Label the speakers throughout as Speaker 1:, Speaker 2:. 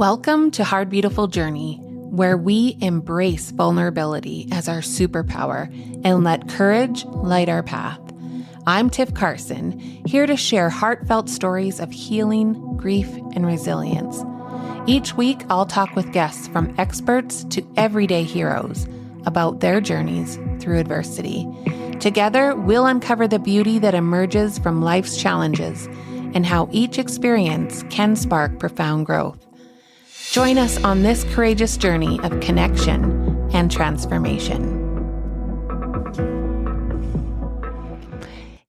Speaker 1: Welcome to Hard Beautiful Journey, where we embrace vulnerability as our superpower and let courage light our path. I'm Tiff Carson, here to share heartfelt stories of healing, grief, and resilience. Each week, I'll talk with guests from experts to everyday heroes about their journeys through adversity. Together, we'll uncover the beauty that emerges from life's challenges and how each experience can spark profound growth. Join us on this courageous journey of connection and transformation.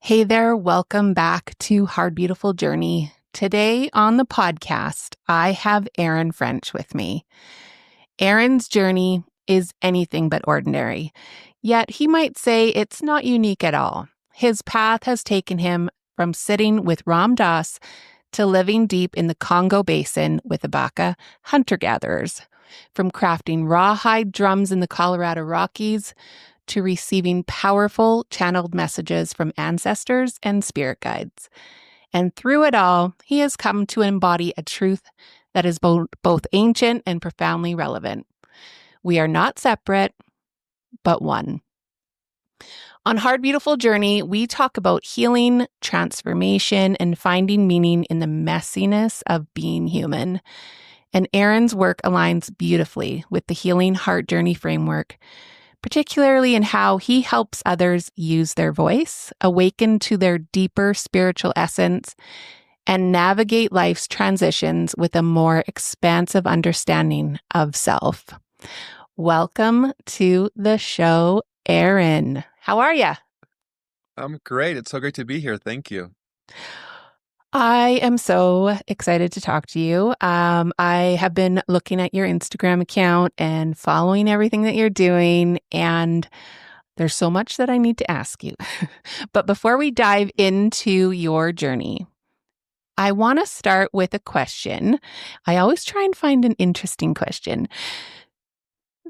Speaker 1: Hey there, welcome back to Hard Beautiful Journey. Today on the podcast, I have Aaron French with me. Aaron's journey is anything but ordinary, yet he might say it's not unique at all. His path has taken him from sitting with Ram Dass to living deep in the Congo Basin with Abaka hunter-gatherers, from crafting rawhide drums in the Colorado Rockies to receiving powerful channeled messages from ancestors and spirit guides. And through it all, he has come to embody a truth that is both ancient and profoundly relevant. We are not separate, but one. On Hard Beautiful Journey, we talk about healing, transformation, and finding meaning in the messiness of being human. And Aaron's work aligns beautifully with the Healing Heart Journey framework, particularly in how he helps others use their voice, awaken to their deeper spiritual essence, and navigate life's transitions with a more expansive understanding of self. Welcome to the show, Aaron. How are you?
Speaker 2: I'm great. It's so great to be here. Thank you.
Speaker 1: I am so excited to talk to you. I have been looking at your Instagram account and following everything that you're doing, and there's so much that I need to ask you. But before we dive into your journey, I want to start with a question. I always try and find an interesting question.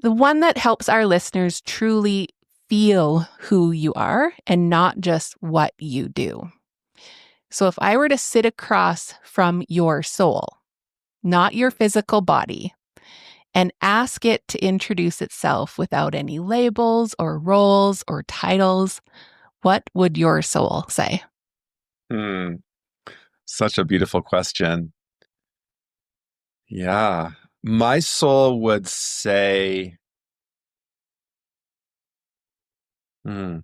Speaker 1: The one that helps our listeners truly feel who you are and not just what you do. So if I were to sit across from your soul, not your physical body, and ask it to introduce itself without any labels or roles or titles, what would your soul say?
Speaker 2: Such a beautiful question. Yeah. My soul would say, I'm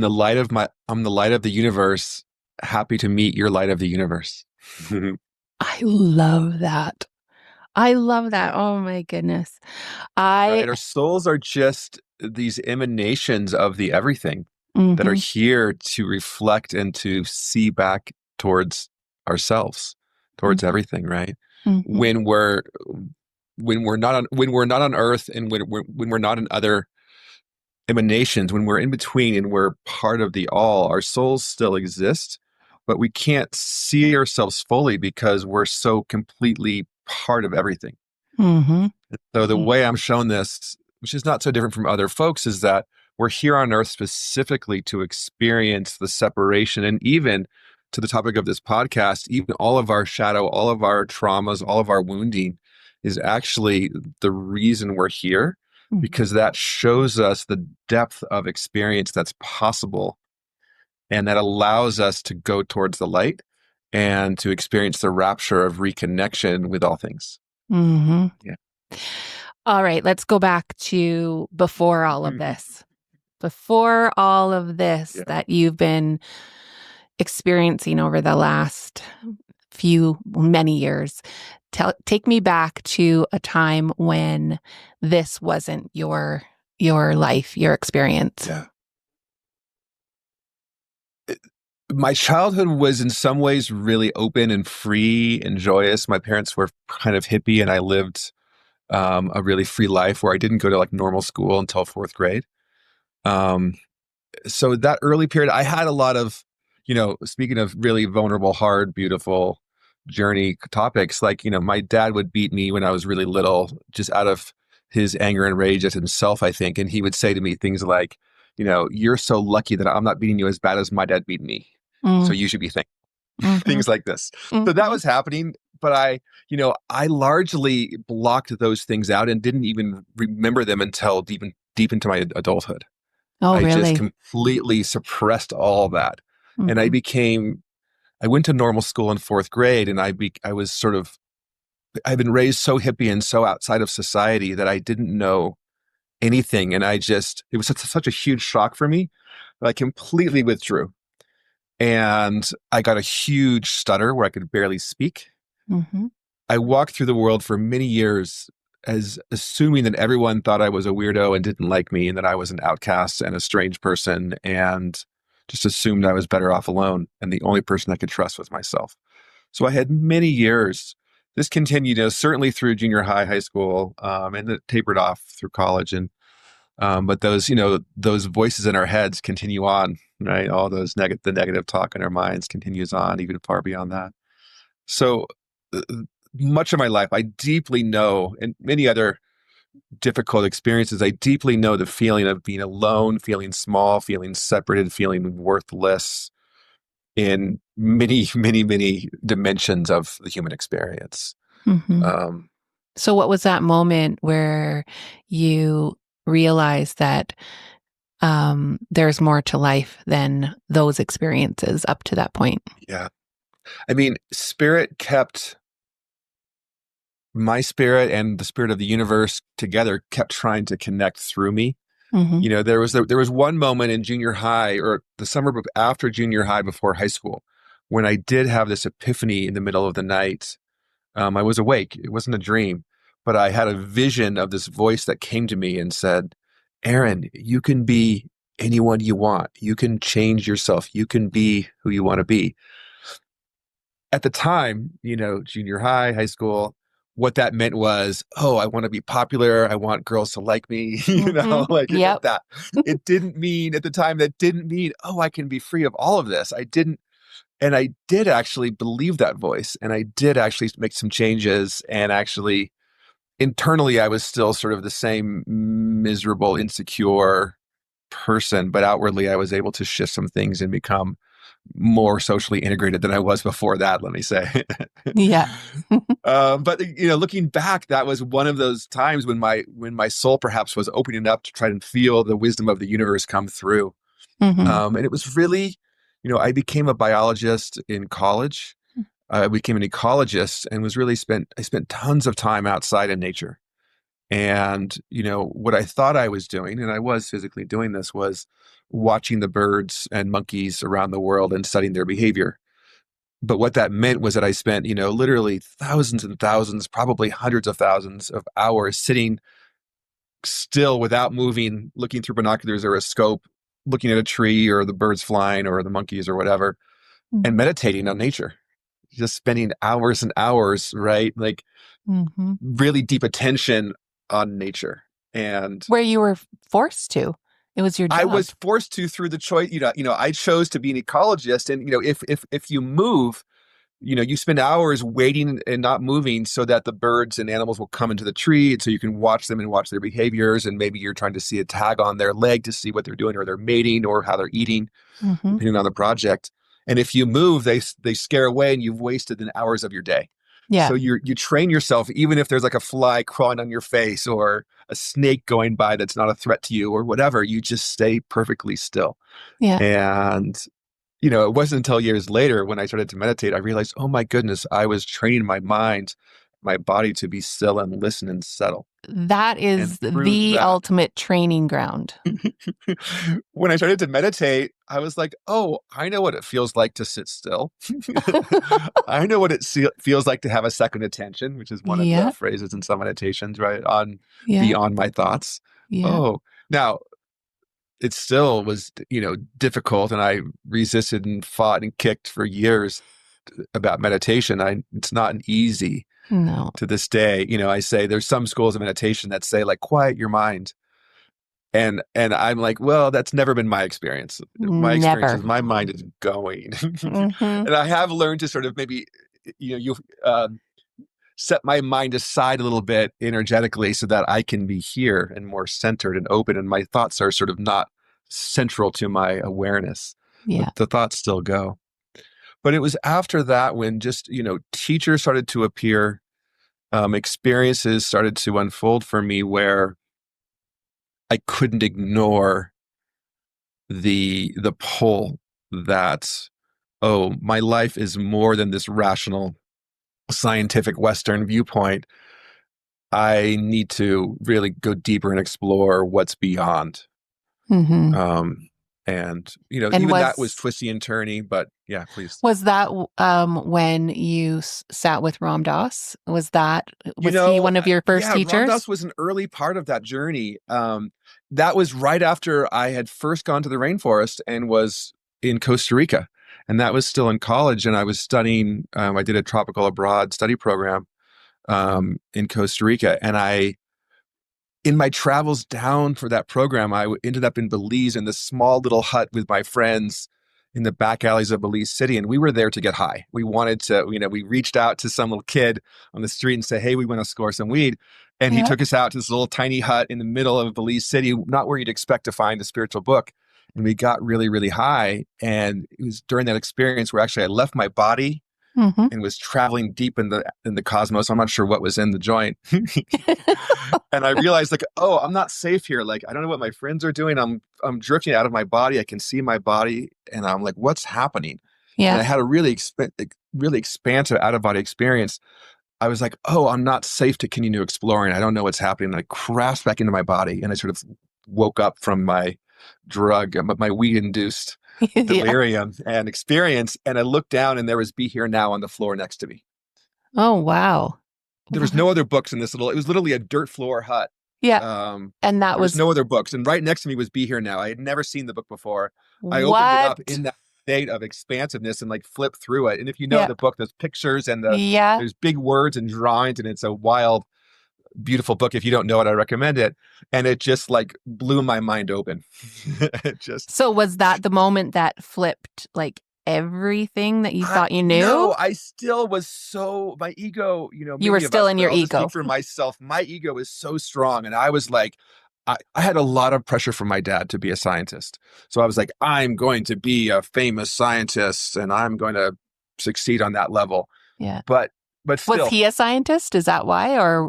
Speaker 2: the light of the universe. Happy to meet your light of the universe.
Speaker 1: I love that. Oh my goodness.
Speaker 2: Right? Our souls are just these emanations of the everything that are here to reflect and to see back towards ourselves, towards everything, right? When we're not on earth and when we're not in other emanations, when we're in between and we're part of the all, our souls still exist, but we can't see ourselves fully because we're so completely part of everything. So the way I'm shown this, which is not so different from other folks, is that we're here on earth specifically to experience the separation, and even to the topic of this podcast, even all of our shadow, all of our traumas, all of our wounding is actually the reason we're here, because that shows us the depth of experience that's possible, and that allows us to go towards the light and to experience the rapture of reconnection with all things. Yeah.
Speaker 1: All right, let's go back to before all of this. Before all of this that you've been experiencing over the last many years. Take me back to a time when this wasn't your life, your experience.
Speaker 2: Yeah. My childhood was in some ways really open and free and joyous. My parents were kind of hippie, and I lived a really free life where I didn't go to like normal school until fourth grade. So that early period, I had a lot of, speaking of really vulnerable, hard, beautiful journey topics, like, my dad would beat me when I was really little, just out of his anger and rage at himself, I think. And he would say to me things like, you're so lucky that I'm not beating you as bad as my dad beat me. So you should be thankful. Things like this. So that was happening but I largely blocked those things out and didn't even remember them until deep into my adulthood.
Speaker 1: Oh,
Speaker 2: I just
Speaker 1: really?
Speaker 2: completely suppressed all that. And
Speaker 1: Mm-hmm.
Speaker 2: I went to normal school in fourth grade, and I was sort of, I've been raised so hippie and so outside of society that I didn't know anything. And it was such a huge shock for me that I completely withdrew. And I got a huge stutter where I could barely speak.
Speaker 1: Mm-hmm.
Speaker 2: I walked through the world for many years as assuming that everyone thought I was a weirdo and didn't like me and that I was an outcast and a strange person, and just assumed I was better off alone. And the only person I could trust was myself. So I had many years. This continued, certainly through junior high, high school, and it tapered off through college. And but those voices in our heads continue on, right? All the negative talk in our minds continues on even far beyond that. So uh, much of my life, I deeply know, and many other difficult experiences, I deeply know the feeling of being alone, feeling small, feeling separated, feeling worthless in many, many, many dimensions of the human experience.
Speaker 1: Mm-hmm.
Speaker 2: Um,
Speaker 1: So what was that moment where you realized that there's more to life than those experiences up to that point?
Speaker 2: yeah. I mean, spirit kept my spirit and the spirit of the universe together, kept trying to connect through me.
Speaker 1: Mm-hmm.
Speaker 2: There was one moment in junior high, or the summer after junior high before high school, when I did have this epiphany in the middle of the night. I was awake. It wasn't a dream, but I had a vision of this voice that came to me and said, Aaron, you can be anyone you want. You can change yourself. You can be who you want to be. At the time, junior high, high school, what that meant was, oh, I want to be popular. I want girls to like me.
Speaker 1: Mm-hmm.
Speaker 2: Like it
Speaker 1: Yep.
Speaker 2: meant that. It didn't mean at the time, that didn't mean, oh, I can be free of all of this. I didn't. And I did actually believe that voice. And I did actually make some changes. And actually, internally, I was still sort of the same miserable, insecure person. But outwardly, I was able to shift some things and become more socially integrated than I was before that, let me say.
Speaker 1: Yeah.
Speaker 2: But looking back, that was one of those times when my soul perhaps was opening up to try and feel the wisdom of the universe come through.
Speaker 1: Mm-hmm.
Speaker 2: And it was really, I became a biologist in college. I became an ecologist and I spent tons of time outside in nature. And, what I thought I was doing, and I was physically doing this, was watching the birds and monkeys around the world and studying their behavior. But what that meant was that I spent, literally thousands and thousands, probably hundreds of thousands of hours sitting still without moving, looking through binoculars or a scope, looking at a tree or the birds flying or the monkeys or whatever, and
Speaker 1: Mm-hmm.
Speaker 2: meditating on nature. Just spending hours and hours, right? Like
Speaker 1: Mm-hmm.
Speaker 2: really deep attention on nature. And
Speaker 1: Where you were forced to. It was your
Speaker 2: I
Speaker 1: job.
Speaker 2: was forced to through the choice, I chose to be an ecologist. And, if you move, you spend hours waiting and not moving so that the birds and animals will come into the tree. And so you can watch them and watch their behaviors. And maybe you're trying to see a tag on their leg to see what they're doing, or they're mating, or how they're eating,
Speaker 1: Mm-hmm.
Speaker 2: depending on the project. And if you move, they scare away and you've wasted an hours of your day.
Speaker 1: Yeah.
Speaker 2: So you train yourself, even if there's like a fly crawling on your face or a snake going by that's not a threat to you or whatever, you just stay perfectly still.
Speaker 1: Yeah.
Speaker 2: And it wasn't until years later when I started to meditate, I realized, oh my goodness, I was training my mind, my body to be still and listen and settle.
Speaker 1: That
Speaker 2: And
Speaker 1: is
Speaker 2: through
Speaker 1: the
Speaker 2: that,
Speaker 1: ultimate training ground.
Speaker 2: when I started to meditate, I was like, oh, I know what it feels like to sit still. I know what it feels like to have a second attention, which is one of the
Speaker 1: Yeah.
Speaker 2: phrases in some meditations, right? On
Speaker 1: Yeah.
Speaker 2: beyond my thoughts.
Speaker 1: Yeah.
Speaker 2: Oh, now it still was, difficult, and I resisted and fought and kicked for years about meditation. It's not an easy
Speaker 1: No.
Speaker 2: to this day. I say there's some schools of meditation that say like quiet your mind. And I'm like, well, that's never been my experience. My experience
Speaker 1: Never.
Speaker 2: is my mind is going.
Speaker 1: Mm-hmm.
Speaker 2: And I have learned to sort of maybe, you uh, set my mind aside a little bit energetically so that I can be here and more centered and open. And my thoughts are sort of not central to my awareness, but
Speaker 1: Yeah.
Speaker 2: the thoughts still go. But it was after that when just, teachers started to appear, experiences started to unfold for me where I couldn't ignore the pull that, oh, my life is more than this rational, scientific Western viewpoint. I need to really go deeper and explore what's beyond.
Speaker 1: Mm-hmm.
Speaker 2: And
Speaker 1: And
Speaker 2: even that was twisty and turny, but yeah, please.
Speaker 1: was that when you sat with Ram Dass? Was he one of your first
Speaker 2: Yeah, Ram
Speaker 1: teachers?
Speaker 2: Dass was an early part of that journey. That was right after I had first gone to the rainforest and was in Costa Rica. And that was still in college. And I was studying, I did a tropical abroad study program in Costa Rica. And in my travels down for that program, I ended up in Belize in this small little hut with my friends in the back alleys of Belize City. And we were there to get high. We wanted to, we reached out to some little kid on the street and said, hey, we want to score some weed. And he took us out to this little tiny hut in the middle of Belize City, not where you'd expect to find a spiritual book. And we got really, really high. And it was during that experience where actually I left my body and was traveling deep in the cosmos. I'm not sure what was in the joint. And I realized like, oh, I'm not safe here. Like, I don't know what my friends are doing. I'm drifting out of my body. I can see my body. And I'm like, what's happening?
Speaker 1: Yeah.
Speaker 2: And I had a really expansive out of body experience. I was like, oh, I'm not safe to continue exploring. I don't know what's happening. And I crashed back into my body and I sort of woke up from my drug, my weed induced delirium and experience. And I looked down and there was Be Here Now on the floor next to me.
Speaker 1: Oh, wow.
Speaker 2: There was no other books in this it was literally a dirt floor hut.
Speaker 1: Yeah. And that was
Speaker 2: no other books. And right next to me was Be Here Now. I had never seen the book before. I
Speaker 1: what?
Speaker 2: opened it up in that state of expansiveness and like flipped through it. And if you know the book, there's pictures and there's big words and drawings, and it's a wild, beautiful book. If you don't know it, I recommend it. And it just like blew my mind open.
Speaker 1: So was that the moment that flipped like everything that you thought you knew?
Speaker 2: No, I still was my ego,
Speaker 1: you were still in your ego.
Speaker 2: For myself, my ego is so strong. And I was like, I had a lot of pressure from my dad to be a scientist. So I was like, I'm going to be a famous scientist and I'm going to succeed on that level.
Speaker 1: Yeah.
Speaker 2: But still,
Speaker 1: was he a scientist? Is that why? Or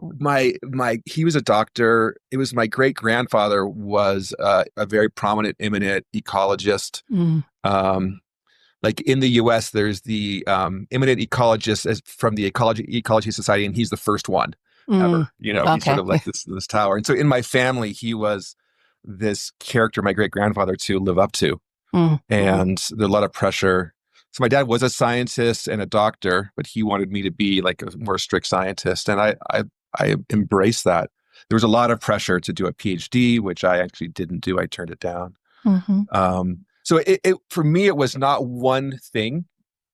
Speaker 2: he was a doctor. It was my great grandfather was a very prominent, eminent ecologist. Like in the U.S., there's the eminent ecologist from the Ecology Society, and he's the first one ever. He's sort of like this tower. And so in my family, he was this character, my great grandfather, to live up to. And there's a lot of pressure. So my dad was a scientist and a doctor, but he wanted me to be like a more strict scientist, and I embraced that. There was a lot of pressure to do a PhD, which I actually didn't do. I turned it down. So it for me, it was not one thing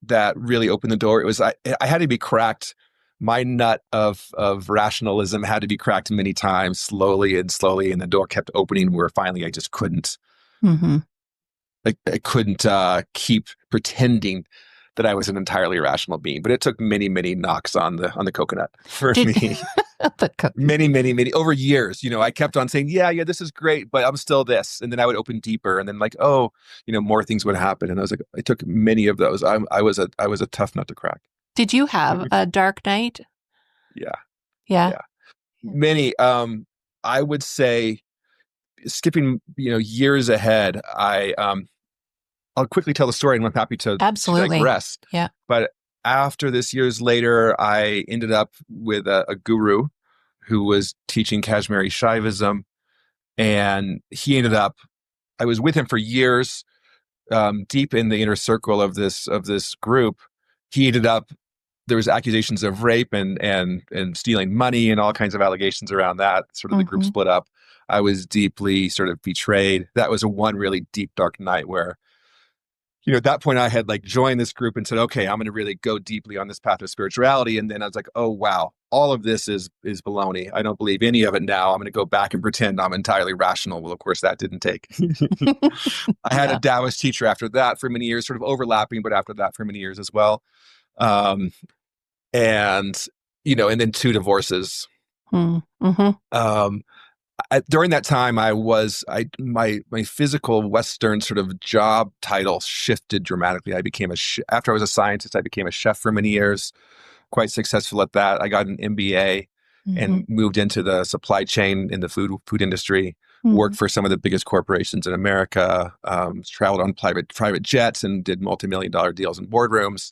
Speaker 2: that really opened the door. It was I had to be cracked. My nut of rationalism had to be cracked many times, slowly, and the door kept opening where finally I just couldn't. I couldn't keep pretending that I was an entirely rational being. But it took many, many knocks on the coconut for me. Many over years. I kept on saying, yeah, this is great, but I'm still this. And then I would open deeper, and then like, oh, more things would happen. And I was like, I took many of those. I was a tough nut to crack.
Speaker 1: Did you have a dark night?
Speaker 2: Yeah. Many. I would say, skipping years ahead, I'll quickly tell the story, and I'm happy to digress.
Speaker 1: Yeah.
Speaker 2: But after this, years later, I ended up with a guru who was teaching Kashmiri Shaivism, and he ended up. I was with him for years, deep in the inner circle of this group. He ended up. There was accusations of rape and stealing money and all kinds of allegations around that. Sort of the group split up. I was deeply sort of betrayed. That was one really deep, dark night where. At that point I had like joined this group and said, okay, I'm going to really go deeply on this path of spirituality. And then I was like, oh, wow, all of this is baloney. I don't believe any of it now. I'm going to go back and pretend I'm entirely rational. Well, of course, that didn't take. I had a Taoist teacher after that for many years, sort of overlapping, but after that for many years as well. And then 2 divorces. during that time, my physical Western sort of job title shifted dramatically. I became after I was a scientist, I became a chef for many years, quite successful at that. I got an MBA
Speaker 1: Mm-hmm.
Speaker 2: and moved into the supply chain in the food industry.
Speaker 1: Mm-hmm.
Speaker 2: Worked for some of the biggest corporations in America. Traveled on private jets and did multi-million-dollar deals in boardrooms.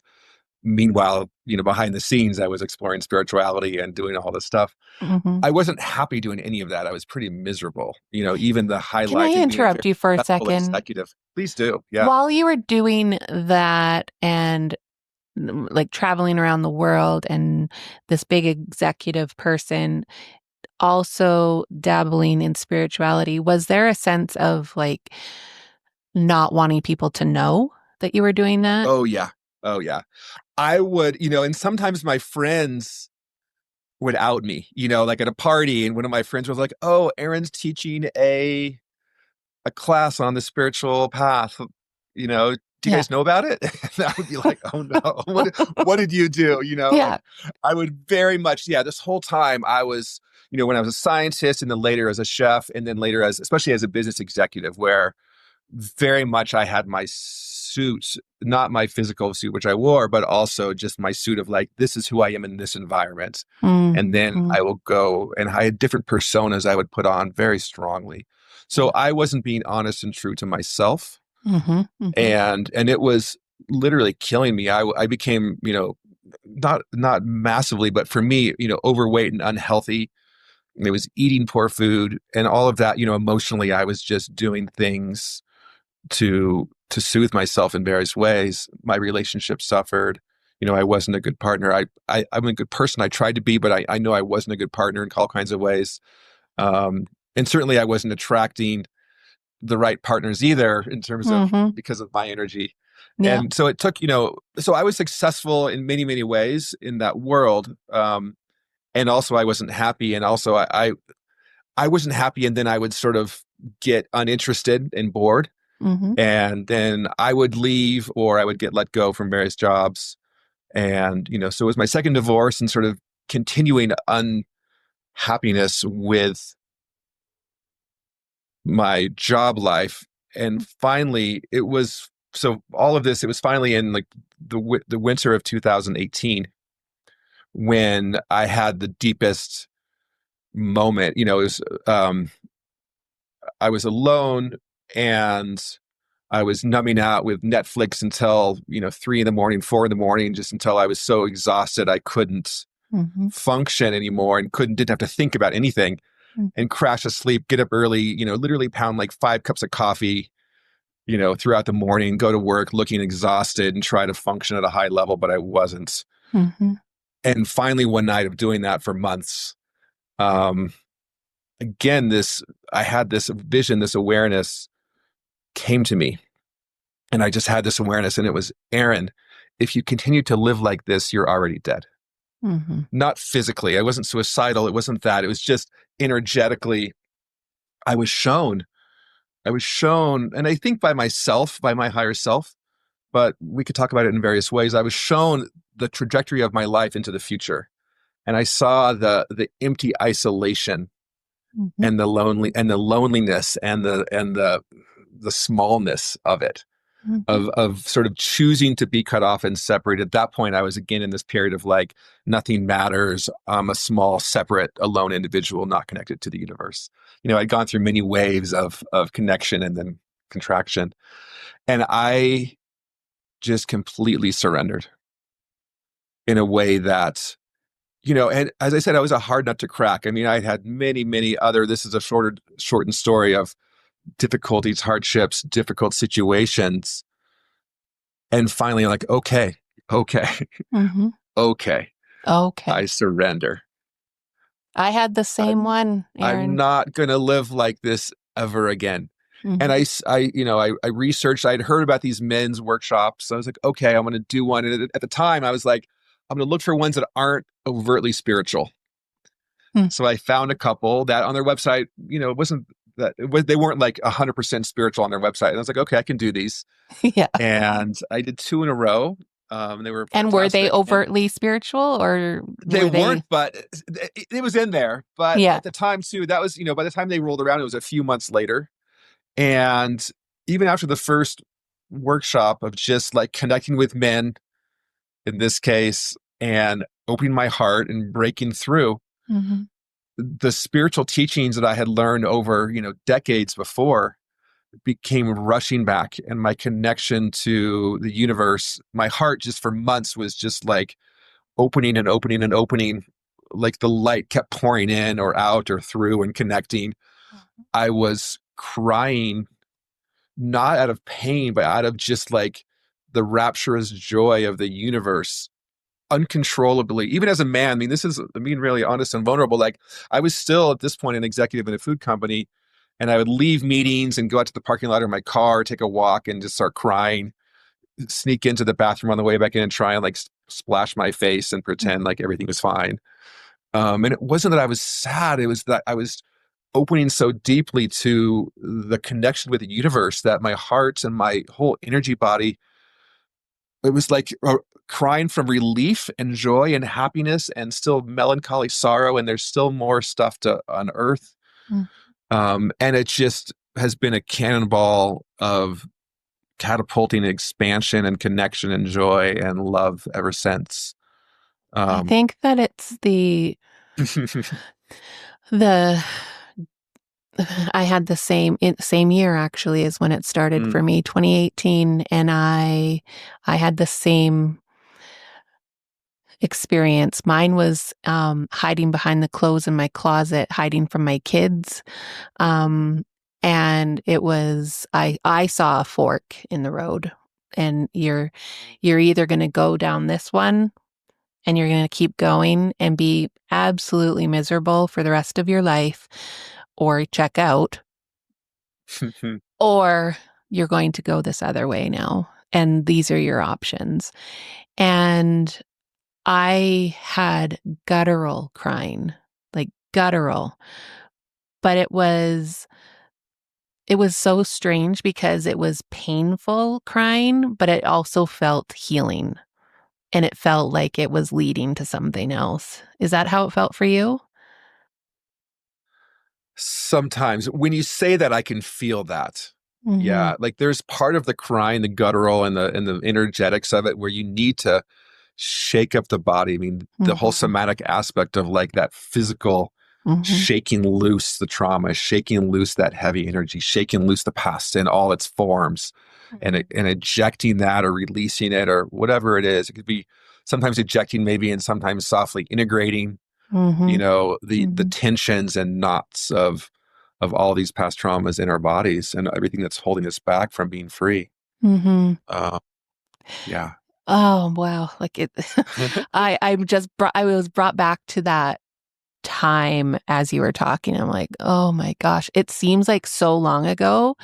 Speaker 2: Meanwhile, behind the scenes, I was exploring spirituality and doing all this stuff.
Speaker 1: Mm-hmm.
Speaker 2: I wasn't happy doing any of that. I was pretty miserable. Even the
Speaker 1: Can I
Speaker 2: highlight and being a very
Speaker 1: interrupt you for a
Speaker 2: successful
Speaker 1: second?
Speaker 2: executive. Please do. Yeah.
Speaker 1: While you were doing that and like traveling around the world and this big executive person also dabbling in spirituality, was there a sense of like not wanting people to know that you were doing that?
Speaker 2: Oh, yeah. Oh, yeah. I would, and sometimes my friends would out me, like at a party, and one of my friends was like, "Oh, Aaron's teaching a class on the spiritual path. Do you
Speaker 1: Yeah.
Speaker 2: guys know about it?" And I would be like, "Oh no, what did you do?"
Speaker 1: Yeah.
Speaker 2: Like I would very much, yeah. This whole time I was, when I was a scientist, and then later as a chef, and then later especially as a business executive, where very much I had my suit, not my physical suit, which I wore, but also just my suit of like, this is who I am in this environment. And then
Speaker 1: Mm-hmm.
Speaker 2: I will go, and I had different personas I would put on very strongly. So I wasn't being honest and true to myself.
Speaker 1: Mm-hmm. Mm-hmm.
Speaker 2: And it was literally killing me. I became, not massively, but for me, overweight and unhealthy. It was eating poor food and all of that, emotionally, I was just doing things to soothe myself in various ways. My relationship suffered. I wasn't a good partner. I'm a good person. I tried to be, but I know I wasn't a good partner in all kinds of ways. Um, and certainly I wasn't attracting the right partners either in terms of
Speaker 1: Mm-hmm.
Speaker 2: because of my energy.
Speaker 1: Yeah.
Speaker 2: And so it took, so I was successful in many, many ways in that world. And also I wasn't happy. And also I wasn't happy. And then I would sort of get uninterested and bored.
Speaker 1: Mm-hmm.
Speaker 2: And then I would leave or I would get let go from various jobs. And, so it was my second divorce and sort of continuing unhappiness with my job life. And finally, all of this, it was finally in like the winter of 2018 when I had the deepest moment. I was alone and I was numbing out with Netflix until, 3 in the morning, 4 in the morning, just until I was so exhausted I couldn't
Speaker 1: Mm-hmm.
Speaker 2: function anymore and didn't have to think about anything and crash asleep, get up early, literally pound like 5 cups of coffee, throughout the morning, go to work looking exhausted and try to function at a high level, but I wasn't.
Speaker 1: Mm-hmm.
Speaker 2: And finally, one night of doing that for months, um, again, I had this vision, this awareness came to me. And I just had this awareness, and it was, Aaron, if you continue to live like this, you're already dead.
Speaker 1: Mm-hmm.
Speaker 2: Not physically. I wasn't suicidal. It wasn't that. It was just energetically. I was shown. I was shown, and I think by myself, by my higher self, but we could talk about it in various ways. I was shown the trajectory of my life into the future. And I saw the empty isolation
Speaker 1: Mm-hmm.
Speaker 2: and the loneliness and the smallness of it.
Speaker 1: Mm-hmm.
Speaker 2: Of sort of choosing to be cut off and separated. At that point, I was again in this period of like, nothing matters. I'm a small, separate, alone individual, not connected to the universe. I'd gone through many waves of connection and then contraction. And I just completely surrendered in a way that, and as I said, I was a hard nut to crack. I mean, I had many, many other, this is a shortened story of difficulties, hardships, difficult situations. And finally, I'm like, okay,
Speaker 1: Mm-hmm.
Speaker 2: okay,
Speaker 1: Okay.
Speaker 2: I surrender.
Speaker 1: I had the same
Speaker 2: I'm,
Speaker 1: one,
Speaker 2: I'm
Speaker 1: Aaron.
Speaker 2: not going to live like this ever again. And
Speaker 1: Mm-hmm.
Speaker 2: I researched, I'd heard about these men's workshops. I was like, okay, I'm going to do one. And at the time I was like, I'm going to look for ones that aren't overtly spiritual. So I found a couple that on their website, it wasn't they weren't like 100% spiritual on their website. And I was like, okay, I can do these.
Speaker 1: Yeah.
Speaker 2: And I did 2 in a row. They were
Speaker 1: And were they
Speaker 2: fantastic. And
Speaker 1: overtly spiritual or
Speaker 2: they
Speaker 1: were
Speaker 2: weren't,
Speaker 1: they?
Speaker 2: but it was in there. But
Speaker 1: Yeah.
Speaker 2: at the time too, that was, by the time they rolled around, it was a few months later. And even after the first workshop of just like connecting with men in this case and opening my heart and breaking through,
Speaker 1: Mm-hmm.
Speaker 2: the spiritual teachings that I had learned over, decades before became rushing back, and my connection to the universe, my heart just for months was just like opening and opening and opening, like the light kept pouring in or out or through and connecting. I was crying, not out of pain, but out of just like the rapturous joy of the universe uncontrollably. Even as a man, I mean, this is being really honest and vulnerable. Like, I was still at this point an executive in a food company, and I would leave meetings and go out to the parking lot of my car, take a walk, and just start crying, sneak into the bathroom on the way back in and try and like splash my face and pretend like everything was fine. And it wasn't that I was sad, it was that I was opening so deeply to the connection with the universe that my heart and my whole energy body, it was like crying from relief and joy and happiness and still melancholy sorrow, and there's still more stuff to unearth.
Speaker 1: Mm.
Speaker 2: And it just has been a cannonball of catapulting expansion and connection and joy and love ever since.
Speaker 1: I
Speaker 2: um
Speaker 1: think that it's the I had the same year actually as when it started
Speaker 2: Mm,
Speaker 1: for me, 2018, and I had the same experience. Mine was hiding behind the clothes in my closet, hiding from my kids. Um, and it was I saw a fork in the road, and you're either going to go down this one and you're going to keep going and be absolutely miserable for the rest of your life, or check out, or you're going to go this other way now. And these are your options. And I had guttural crying, like guttural, but it was so strange because it was painful crying, but it also felt healing, and it felt like it was leading to something else. Is that how it felt for you?
Speaker 2: Sometimes when you say that, I can feel that.
Speaker 1: Mm-hmm.
Speaker 2: Yeah, like there's part of the crying, the guttural and the energetics of it where you need to shake up the body. I mean, the whole
Speaker 1: Mm-hmm.
Speaker 2: somatic aspect of like that physical
Speaker 1: Mm-hmm.
Speaker 2: shaking loose the trauma, shaking loose that heavy energy, shaking loose the past in all its forms, and ejecting that or releasing it or whatever it is. It could be sometimes ejecting, maybe, and sometimes softly integrating,
Speaker 1: Mm-hmm.
Speaker 2: the
Speaker 1: Mm-hmm.
Speaker 2: tensions and knots of all these past traumas in our bodies and everything that's holding us back from being free.
Speaker 1: Mm-hmm.
Speaker 2: Uh, yeah.
Speaker 1: Oh wow! Like it, I was brought back to that time as you were talking. I'm like, oh my gosh, it seems like so long ago,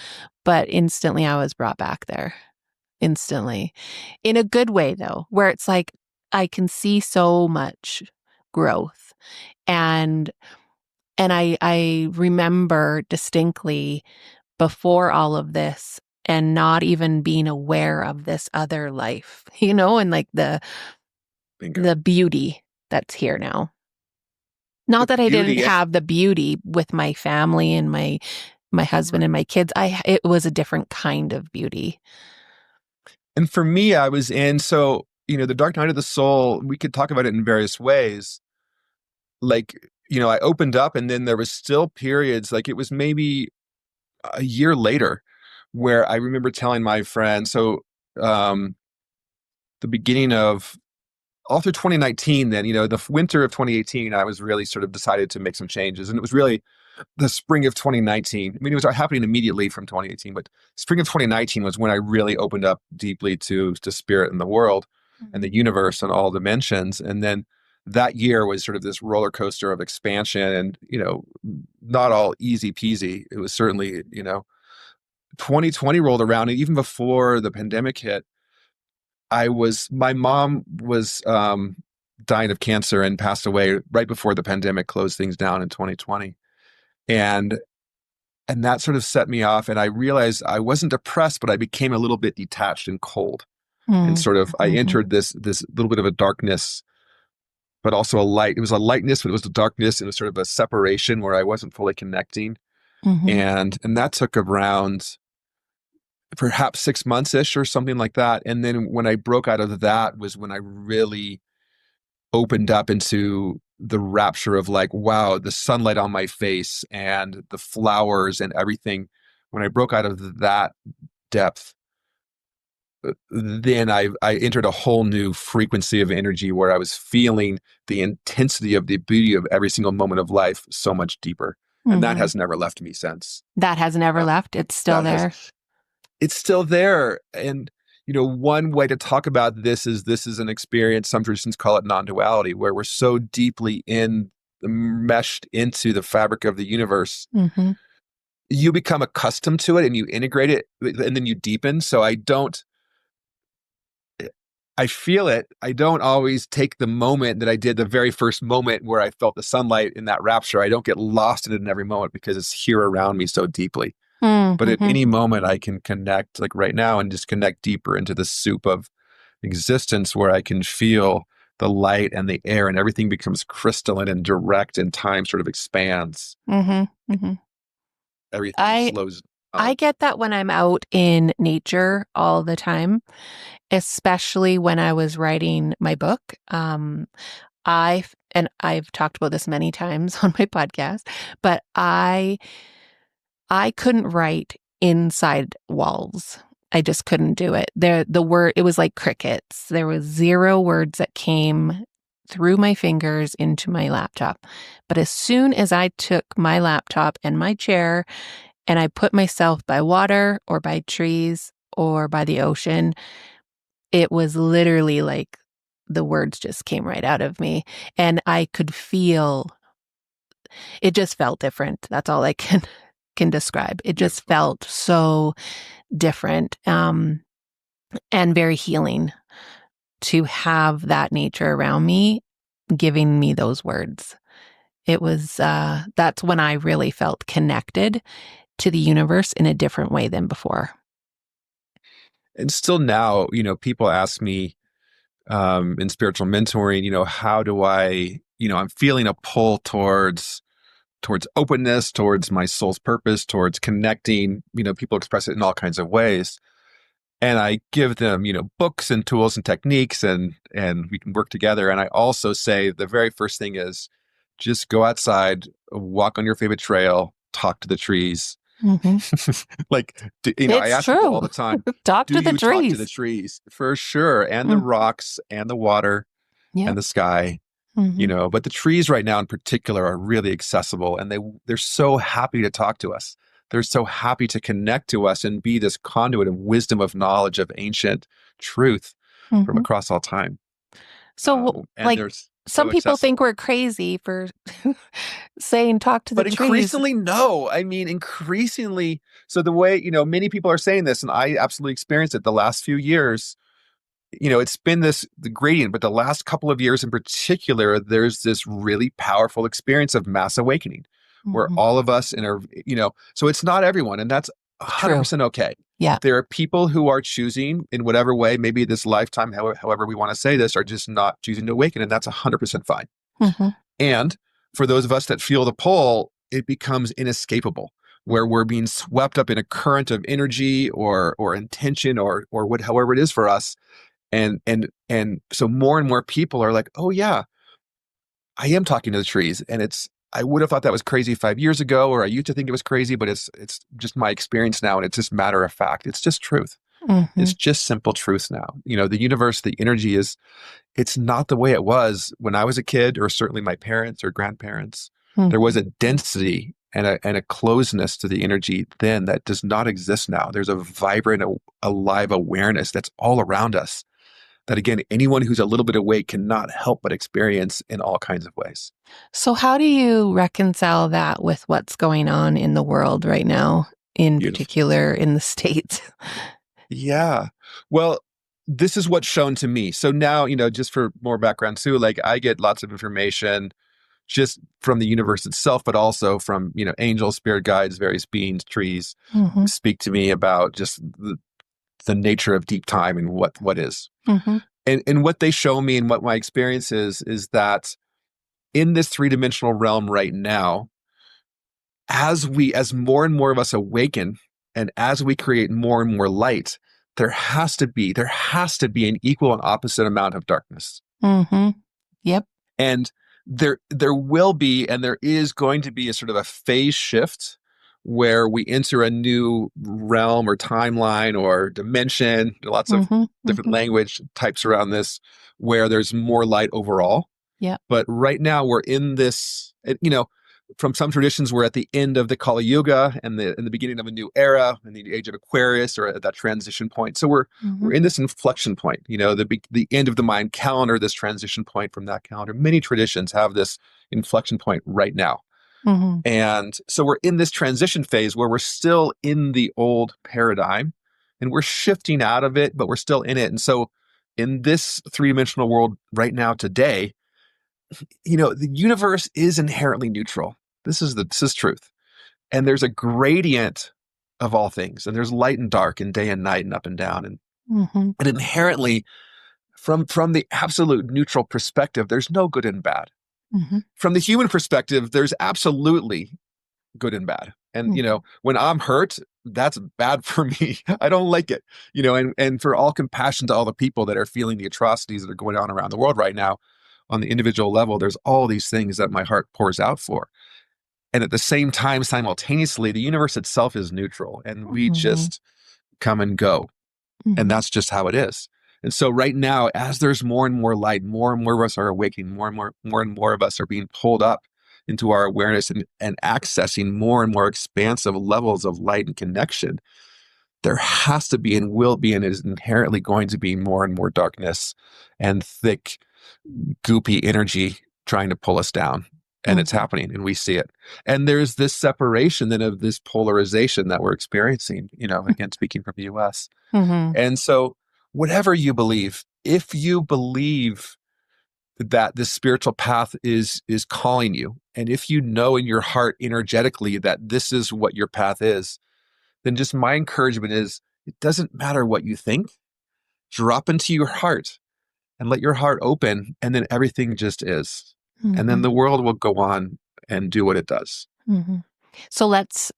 Speaker 1: but instantly I was brought back there. Instantly. In a good way though, where it's like I can see so much growth. And I remember distinctly before all of this and not even being aware of this other life, and like
Speaker 2: Bingo.
Speaker 1: the beauty that's here now. Not
Speaker 2: The
Speaker 1: that I didn't
Speaker 2: beauty.
Speaker 1: have the beauty with my family and my husband and my kids. It was a different kind of beauty.
Speaker 2: And for me, I was in, so, the dark night of the soul, we could talk about it in various ways. Like, I opened up and then there was still periods, like it was maybe a year later, where I remember telling my friend, so um, the beginning of all through 2019, then, the winter of 2018, I was really sort of decided to make some changes. And it was really the spring of 2019. I mean, it was happening immediately from 2018, but spring of 2019 was when I really opened up deeply to spirit and the world and the universe and all dimensions. And then that year was sort of this roller coaster of expansion and, not all easy peasy. It was certainly, 2020 rolled around, and even before the pandemic hit, my mom was dying of cancer and passed away right before the pandemic closed things down in 2020. And that sort of set me off, and I realized I wasn't depressed, but I became a little bit detached and cold. And sort of, I
Speaker 1: Mm-hmm.
Speaker 2: entered this little bit of a darkness, but also a light. It was a lightness, but it was a darkness, and it was sort of a separation where I wasn't fully connecting.
Speaker 1: Mm-hmm.
Speaker 2: And that took around perhaps 6 months ish or something like that. And then when I broke out of that was when I really opened up into the rapture of like, wow, the sunlight on my face and the flowers and everything. When I broke out of that depth, then I entered a whole new frequency of energy where I was feeling the intensity of the beauty of every single moment of life so much deeper. And that
Speaker 1: Mm-hmm.
Speaker 2: has never left me since.
Speaker 1: That has never
Speaker 2: Uh,
Speaker 1: left. It's still
Speaker 2: that has,
Speaker 1: there.
Speaker 2: it's still there. And, one way to talk about this is an experience, some traditions call it non-duality, where we're so deeply meshed into the fabric of the universe.
Speaker 1: Mm-hmm.
Speaker 2: You become accustomed to it and you integrate it and then you deepen. So I feel it. I don't always take the moment that I did, the very first moment where I felt the sunlight in that rapture. I don't get lost in it in every moment because it's here around me so deeply. But at
Speaker 1: Mm-hmm.
Speaker 2: any moment, I can connect, like right now, and just connect deeper into the soup of existence where I can feel the light and the air and everything becomes crystalline and direct and time sort of expands.
Speaker 1: Mm-hmm. Mm-hmm.
Speaker 2: Everything
Speaker 1: I
Speaker 2: slows
Speaker 1: I
Speaker 2: down.
Speaker 1: get that when I'm out in nature all the time, especially when I was writing my book. I've talked about this many times on my podcast, but I couldn't write inside walls. I just couldn't do it. The word, it was like crickets. There was zero words that came through my fingers into my laptop. But as soon as I took my laptop and my chair and I put myself by water or by trees or by the ocean, it was literally like the words just came right out of me. And I could feel it just felt different. That's all I can describe. It just
Speaker 2: Beautiful.
Speaker 1: felt so different, and very healing to have that nature around me giving me those words. It was that's when I really felt connected to the universe in a different way than before.
Speaker 2: And still now, people ask me in spiritual mentoring, how do I'm feeling a pull towards openness, towards my soul's purpose, towards connecting. People express it in all kinds of ways. And I give them, books and tools and techniques and we can work together. And I also say the very first thing is just go outside, walk on your favorite trail, talk to the trees.
Speaker 1: Mm-hmm.
Speaker 2: Like, I
Speaker 1: It's
Speaker 2: ask people
Speaker 1: true.
Speaker 2: all the time,
Speaker 1: Talk
Speaker 2: do
Speaker 1: to the
Speaker 2: you talk to the
Speaker 1: trees.
Speaker 2: trees? For sure. And the
Speaker 1: Mm.
Speaker 2: rocks and the water and
Speaker 1: Yep.
Speaker 2: the sky.
Speaker 1: Mm-hmm.
Speaker 2: But the trees right now in particular are really accessible and they're so happy to talk to us. They're so happy to connect to us and be this conduit of wisdom, of knowledge, of ancient truth from
Speaker 1: Mm-hmm.
Speaker 2: across all time.
Speaker 1: So,
Speaker 2: And
Speaker 1: like,
Speaker 2: they're
Speaker 1: some
Speaker 2: so
Speaker 1: people think
Speaker 2: accessible.
Speaker 1: we're crazy for saying talk to the
Speaker 2: But
Speaker 1: trees.
Speaker 2: increasingly, no. I mean, increasingly. So the way, many people are saying this, and I absolutely experienced it the last few years. It's been the gradient, but the last couple of years in particular, there's this really powerful experience of mass awakening where
Speaker 1: Mm-hmm.
Speaker 2: all of us so it's not everyone, and that's
Speaker 1: True.
Speaker 2: 100% okay.
Speaker 1: Yeah.
Speaker 2: There are people who are choosing in whatever way, maybe this lifetime, however we want to say this, are just not choosing to awaken, and that's 100% fine.
Speaker 1: Mm-hmm.
Speaker 2: And for those of us that feel the pull, it becomes inescapable, where we're being swept up in a current of energy or intention or however it is for us, and so more and more people are like, oh yeah, I am talking to the trees. And I would have thought that was crazy 5 years ago, or I used to think it was crazy, but it's just my experience now. And it's just matter of fact. It's just truth.
Speaker 1: Mm-hmm.
Speaker 2: It's just simple truth now. The universe, the energy it's not the way it was when I was a kid, or certainly my parents or grandparents. There
Speaker 1: Mm-hmm.
Speaker 2: was a density and a closeness to the energy then that does not exist now. There's a vibrant, alive awareness that's all around us that, again, anyone who's a little bit awake cannot help but experience in all kinds of ways.
Speaker 1: So, how do you reconcile that with what's going on in the world right now, in
Speaker 2: Beautiful.
Speaker 1: particular in the States?
Speaker 2: Yeah. Well, this is what's shown to me. So now, just for more background too, like I get lots of information just from the universe itself, but also from, angels, spirit guides, various beings, trees
Speaker 1: Mm-hmm.
Speaker 2: speak to me about just the nature of deep time and what is.
Speaker 1: Mm-hmm.
Speaker 2: And what they show me and what my experience is that in this three-dimensional realm right now, as more and more of us awaken and as we create more and more light, there has to be an equal and opposite amount of darkness.
Speaker 1: Mm-hmm. Yep.
Speaker 2: And there will be, and there is going to be a sort of a phase shift where we enter a new realm or timeline or dimension. There are lots of
Speaker 1: Mm-hmm.
Speaker 2: different
Speaker 1: Mm-hmm.
Speaker 2: language types around this where there's more light overall.
Speaker 1: Yeah.
Speaker 2: But right now we're in this, from some traditions, we're at the end of the Kali Yuga and in the beginning of a new era, in the age of Aquarius, or at that transition point. So we're in this inflection point, the end of the Mayan calendar, this transition point from that calendar. Many traditions have this inflection point right now.
Speaker 1: Mm-hmm.
Speaker 2: And so we're in this transition phase where we're still in the old paradigm and we're shifting out of it, but we're still in it. And so in this three-dimensional world right now today, the universe is inherently neutral. This is truth. And there's a gradient of all things. And there's light and dark and day and night and up and down. And inherently, from the absolute neutral perspective, there's no good and bad.
Speaker 1: Mm-hmm.
Speaker 2: From the human perspective, there's absolutely good and bad. And, when I'm hurt, that's bad for me. I don't like it, and for all compassion to all the people that are feeling the atrocities that are going on around the world right now on the individual level, there's all these things that my heart pours out for. And at the same time, simultaneously, the universe itself is neutral and we just come and go. And that's just how it is. And so right now, as there's more and more light, more and more of us are awakening, more and more of us are being pulled up into our awareness and accessing more and more expansive levels of light and connection. There has to be and will be and is inherently going to be more and more darkness and thick, goopy energy trying to pull us down. And it's happening and we see it. And there's this separation then of this polarization that we're experiencing, again, speaking from the US. And so whatever you believe, if you believe that this spiritual path is calling you, and if you know in your heart energetically that this is what your path is, then just my encouragement is it doesn't matter what you think. Drop into your heart and let your heart open, and then everything just is. And then the world will go on and do what it does.
Speaker 1: So let's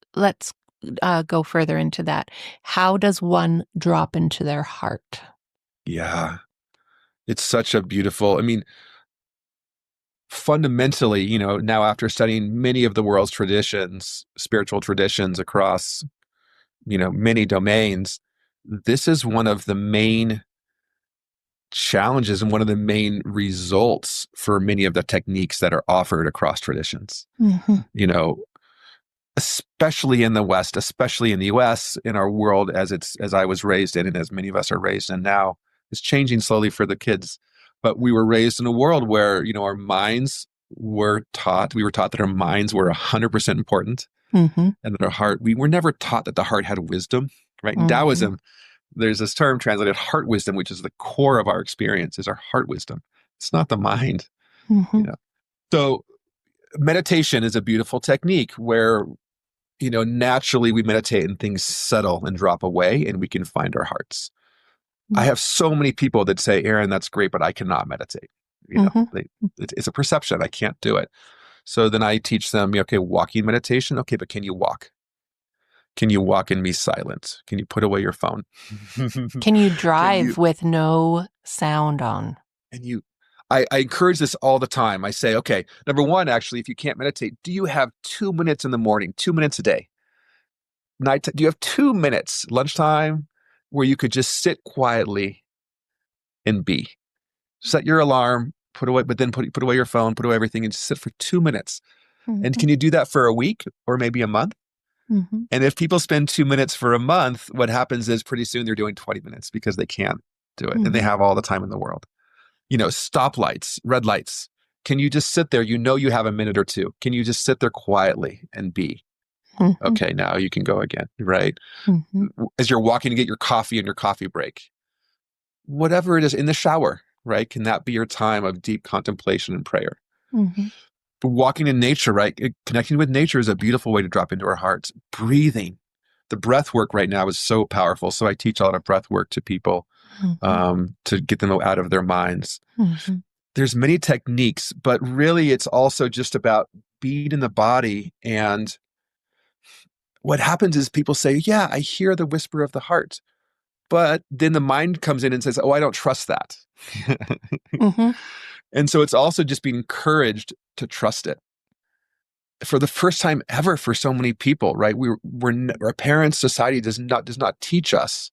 Speaker 1: go further into that. How does one drop into their heart?
Speaker 2: Yeah, it's such a beautiful, fundamentally, now after studying many of the world's traditions, spiritual traditions across, many domains, this is one of the main challenges and one of the main results for many of the techniques that are offered across traditions. Especially in the West, especially in the US, in our world as I was raised in and as many of us are raised in now, is changing slowly for the kids. But we were raised in a world where, our minds we were taught that our minds were 100% important and that our heart, we were never taught that the heart had wisdom, right? In Taoism, there's this term translated heart wisdom, which is the core of our experience, is our heart wisdom. It's not the mind, So meditation is a beautiful technique where, naturally we meditate and things settle and drop away and we can find our hearts. I have so many people that say, Aaron, that's great, but I cannot meditate. It's a perception. I can't do it. So then I teach them, okay, walking meditation. Okay, but can you walk? Can you walk and be silent? Can you put away your phone?
Speaker 1: Can you drive with no sound on?
Speaker 2: And I encourage this all the time. I say, okay, number one, actually, if you can't meditate, do you have 2 minutes in the morning, 2 minutes a day? Night, do you have 2 minutes, lunchtime, where you could just sit quietly and be? Set your alarm, put away your phone, put away everything, and just sit for 2 minutes. And can you do that for a week or maybe a month? And if people spend 2 minutes for a month, what happens is pretty soon they're doing 20 minutes because they can't do it. And they have all the time in the world. Stoplights, red lights. Can you just sit there? You have a minute or two. Can you just sit there quietly and be? Okay, now you can go again, right? As you're walking to get your coffee and your coffee break. Whatever it is, in the shower, right? Can that be your time of deep contemplation and prayer? Walking in nature, right? Connecting with nature is a beautiful way to drop into our hearts. Breathing. the breath work right now is so powerful. So I teach a lot of breath work to people to get them out of their minds. There's many techniques, but really it's also just about being in the body. And what happens is people say, yeah, I hear the whisper of the heart. But then the mind comes in and says, oh, I don't trust that. And so it's also just being encouraged to trust it. For the first time ever for so many people, right? Our parents, society does not teach us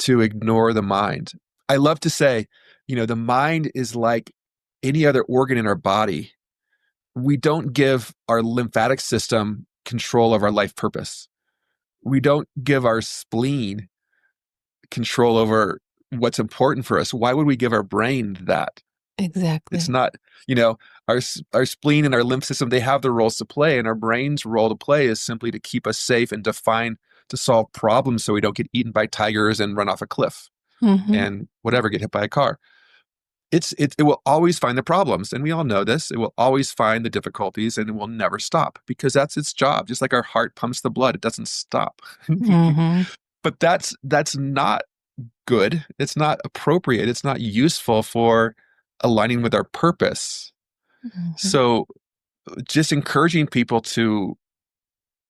Speaker 2: to ignore the mind. I love to say, the mind is like any other organ in our body. We don't give our lymphatic system control of our life purpose. We don't give our spleen control over what's important for us. Why would we give our brain that?
Speaker 1: Exactly.
Speaker 2: It's not, our spleen and our lymph system, they have their roles to play, and our brain's role to play is simply to keep us safe and to solve problems so we don't get eaten by tigers and run off a cliff and whatever, get hit by a car. It will always find the problems, and we all know this. It will always find the difficulties, and it will never stop because that's its job. Just like our heart pumps the blood, it doesn't stop. But that's not good. It's not appropriate. It's not useful for aligning with our purpose. So just encouraging people to,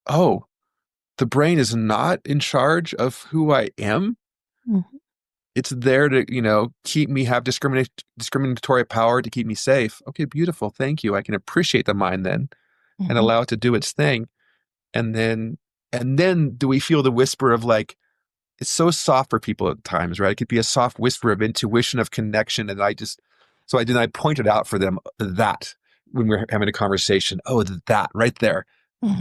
Speaker 2: the brain is not in charge of who I am. It's there to, keep me, have discriminatory power to keep me safe. Okay, beautiful. Thank you. I can appreciate the mind then and allow it to do its thing. And then do we feel the whisper of like, it's so soft for people at times, right? It could be a soft whisper of intuition, of connection. And I pointed out for them that when we're having a conversation, that right there,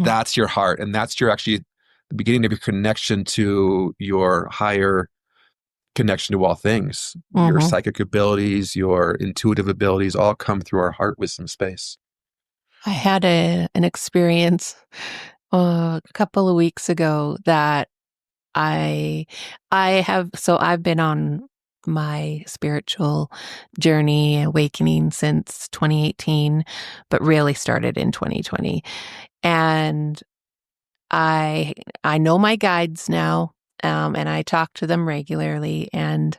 Speaker 2: that's your heart. And that's actually the beginning of your connection to your higher connection to all things. Your psychic abilities, your intuitive abilities all come through our heart wisdom space.
Speaker 1: I had an experience a couple of weeks ago that I've been on my spiritual journey, awakening since 2018, but really started in 2020. And I know my guides now, and I talk to them regularly. And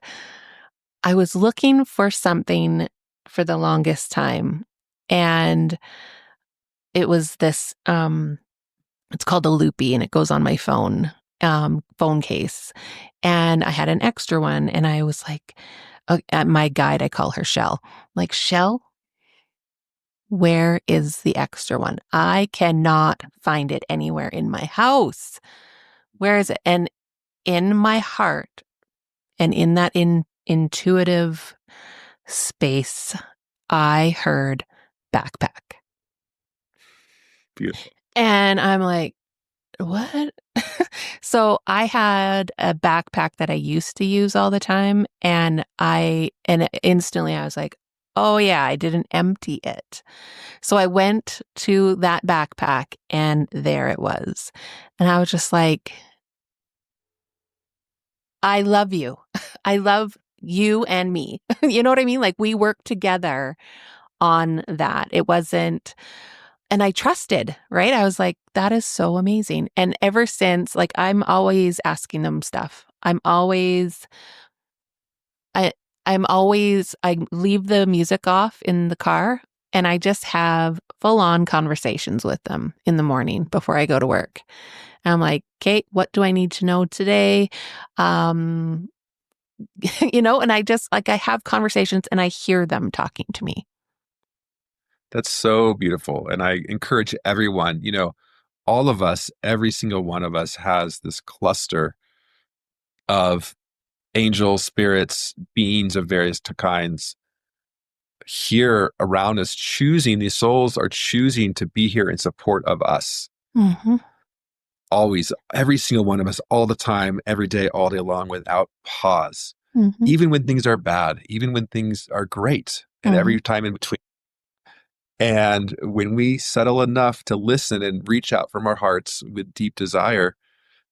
Speaker 1: I was looking for something for the longest time, and it was this. It's called a loopy, and it goes on my phone case. And I had an extra one, and I was like, at my guide, I call her Shell. Like, Shell, where is the extra one? I cannot find it anywhere in my house. Where is it? And in my heart, and in that intuitive space, I heard backpack.
Speaker 2: Beautiful.
Speaker 1: And I'm like, what? So I had a backpack that I used to use all the time, and instantly I was like, oh yeah, I didn't empty it. So I went to that backpack, and there it was. And I was just like, I love you. I love you and me. You know what I mean? Like, we worked together on that. It wasn't, and I trusted, right? I was like, that is so amazing. And ever since, like, I'm always asking them stuff. I leave the music off in the car, and I just have full on conversations with them in the morning before I go to work. And I'm like, Kate, what do I need to know today? And I just, like, I have conversations and I hear them talking to me.
Speaker 2: That's so beautiful. And I encourage everyone, all of us, every single one of us has this cluster of angels, spirits, beings of various kinds here around us, these souls are choosing to be here in support of us. Always, every single one of us, all the time, every day, all day long, without pause. Even when things are bad, even when things are great, and every time in between. And when we settle enough to listen and reach out from our hearts with deep desire,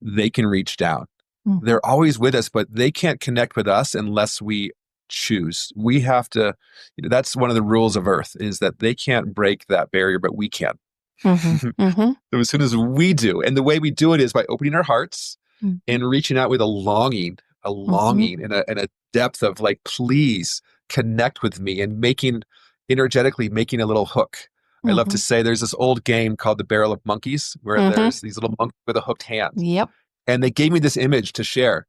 Speaker 2: they can reach down. They're always with us, but they can't connect with us unless we choose. We have to, that's one of the rules of Earth, is that they can't break that barrier, but we can.
Speaker 1: Mm-hmm. Mm-hmm.
Speaker 2: So as soon as we do, and the way we do it is by opening our hearts
Speaker 1: Mm-hmm.
Speaker 2: and reaching out with a
Speaker 1: Mm-hmm.
Speaker 2: longing and a depth of like, please connect with me, and energetically making a little hook. I love to
Speaker 1: Mm-hmm.
Speaker 2: say there's this old game called the Barrel of Monkeys where
Speaker 1: Mm-hmm.
Speaker 2: there's these little monkeys with a hooked hand.
Speaker 1: Yep.
Speaker 2: And they gave me this image to share.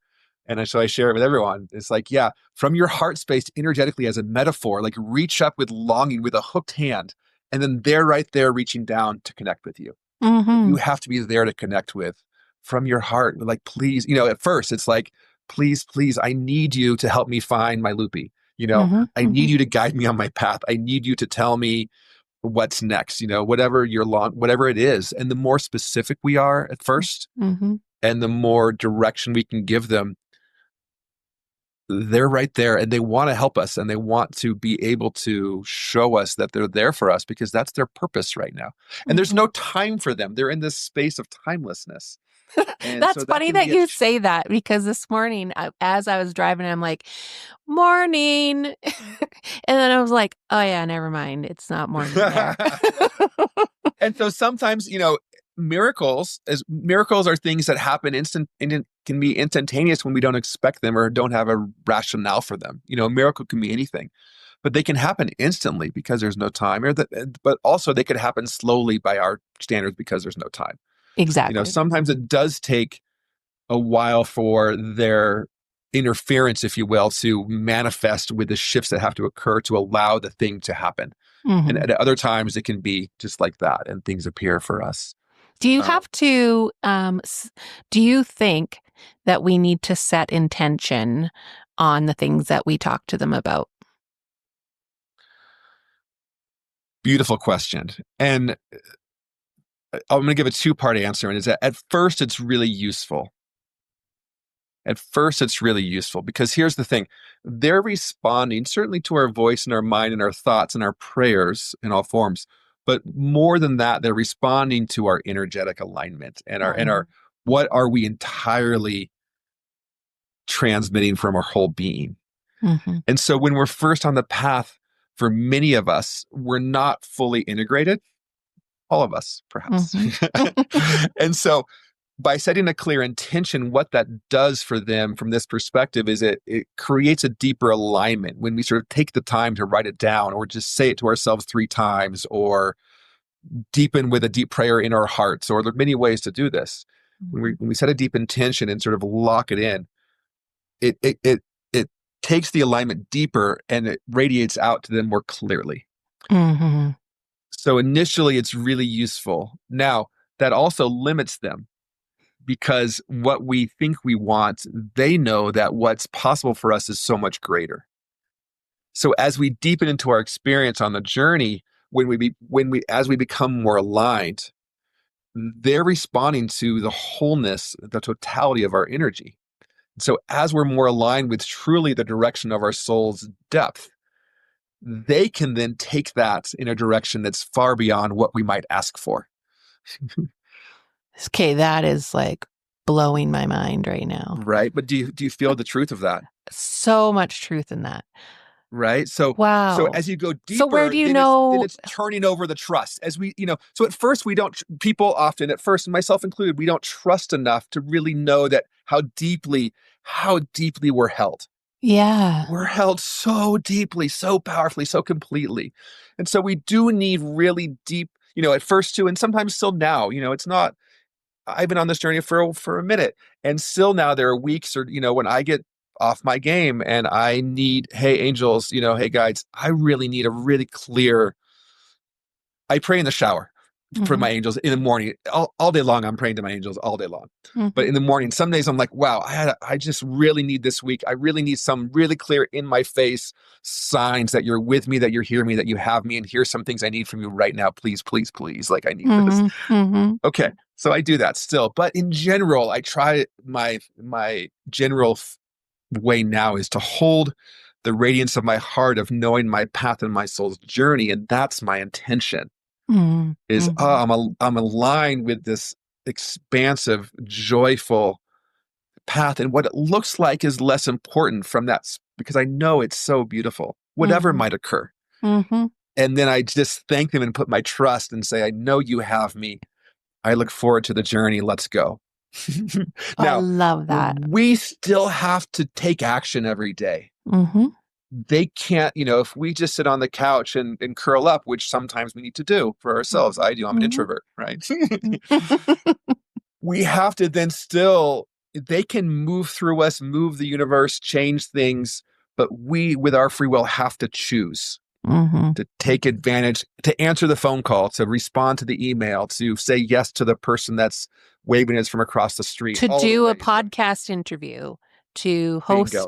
Speaker 2: So I share it with everyone. It's like, yeah, from your heart space energetically as a metaphor, like reach up with longing with a hooked hand. And then they're right there reaching down to connect with you. But
Speaker 1: Mm-hmm.
Speaker 2: you have to be there to connect with from your heart. Like, please, at first it's like, please, please, I need you to help me find my loopy.
Speaker 1: Mm-hmm.
Speaker 2: I
Speaker 1: Mm-hmm.
Speaker 2: need you to guide me on my path. I need you to tell me what's next, whatever it is. And the more specific we are at first,
Speaker 1: Mm-hmm.
Speaker 2: and the more direction we can give them, they're right there and they want to help us and they want to be able to show us that they're there for us because that's their purpose right now. And there's
Speaker 1: Mm-hmm.
Speaker 2: no time for them. They're in this space of timelessness. And
Speaker 1: That's
Speaker 2: so that
Speaker 1: funny
Speaker 2: can
Speaker 1: that
Speaker 2: be
Speaker 1: you say that because this morning, as I was driving, I'm like, morning. And then I was like, oh, yeah, never mind. It's not morning there.
Speaker 2: And so sometimes, miracles are things that happen can be instantaneous when we don't expect them or don't have a rationale for them. A miracle can be anything, but they can happen instantly because there's no time, but also they could happen slowly by our standards because there's no time.
Speaker 1: Exactly.
Speaker 2: Sometimes it does take a while for their interference, if you will, to manifest with the shifts that have to occur to allow the thing to happen. And
Speaker 1: Mm-hmm.
Speaker 2: at other times, it can be just like that, and things appear for us.
Speaker 1: Do you
Speaker 2: Uh,
Speaker 1: have to, do you think that we need to set intention on the things that we talk to them about?
Speaker 2: Beautiful question. And I'm going to give a two-part answer. And is that at first, it's really useful. At first, it's really useful because here's the thing. They're responding certainly to our voice and our mind and our thoughts and our prayers in all forms. But more than that, they're responding to our energetic alignment and our what are we entirely transmitting from our whole being.
Speaker 1: Mm-hmm.
Speaker 2: And so when we're first on the path, for many of us, we're not fully integrated. All of us, perhaps.
Speaker 1: Mm-hmm.
Speaker 2: And so by setting a clear intention, what that does for them from this perspective is it creates a deeper alignment when we sort of take the time to write it down or just say it to ourselves 3 times or deepen with a deep prayer in our hearts, or there are many ways to do this. When we set a deep intention and sort of lock it in, it takes the alignment deeper and it radiates out to them more clearly.
Speaker 1: Mm-hmm.
Speaker 2: So initially, it's really useful. Now, that also limits them because what we think we want, they know that what's possible for us is so much greater. So as we deepen into our experience on the journey, as we become more aligned, they're responding to the wholeness, the totality of our energy. So as we're more aligned with truly the direction of our soul's depth, they can then take that in a direction that's far beyond what we might ask for.
Speaker 1: Okay, that is like blowing my mind right now.
Speaker 2: Right. But do you feel the truth of that?
Speaker 1: So much truth in that.
Speaker 2: Right. So
Speaker 1: Wow.
Speaker 2: as you go
Speaker 1: So where
Speaker 2: deeper,
Speaker 1: do you
Speaker 2: then
Speaker 1: know?
Speaker 2: it's turning over the trust as so at first we don't, people often at first, and myself included, we don't trust enough to really know that how deeply we're held.
Speaker 1: Yeah.
Speaker 2: We're held so deeply, so powerfully, so completely. And so we do need really deep, at first too, and sometimes still now, it's not, I've been on this journey for a minute, and still now there are weeks or when I get off my game and I need, hey angels, hey guides, I really need a really clear. I pray in the shower for
Speaker 1: Mm-hmm.
Speaker 2: my angels in the morning. All day long, I'm praying to my angels all day long. But
Speaker 1: Mm-hmm.
Speaker 2: in the morning, some days I'm like, wow, I just really need this week. I really need some really clear in my face signs that you're with me, that you're hearing me, that you have me. And here's some things I need from you right now. Please, please, please. Like I need this.
Speaker 1: Mm-hmm. Mm-hmm.
Speaker 2: Okay. So I do that still. But in general, I try my general way now is to hold the radiance of my heart of knowing my path and my soul's journey. And that's my intention is,
Speaker 1: Mm-hmm.
Speaker 2: I'm aligned with this expansive, joyful path. And what it looks like is less important from that because I know it's so beautiful, whatever
Speaker 1: Mm-hmm.
Speaker 2: might occur.
Speaker 1: Mm-hmm.
Speaker 2: And then I just thank them and put my trust and say, I know you have me. I look forward to the journey. Let's go.
Speaker 1: I
Speaker 2: Now,
Speaker 1: love that.
Speaker 2: we still have to take action every day.
Speaker 1: Mm-hmm.
Speaker 2: They can't, if we just sit on the couch and curl up, which sometimes we need to do for ourselves. I do. I'm an introvert, right? We have to then still, they can move through us, move the universe, change things, but we, with our free will, have to choose to take advantage, to answer the phone call, to respond to the email, to say yes to the person that's waving us from across the street.
Speaker 1: To do a podcast interview, to host to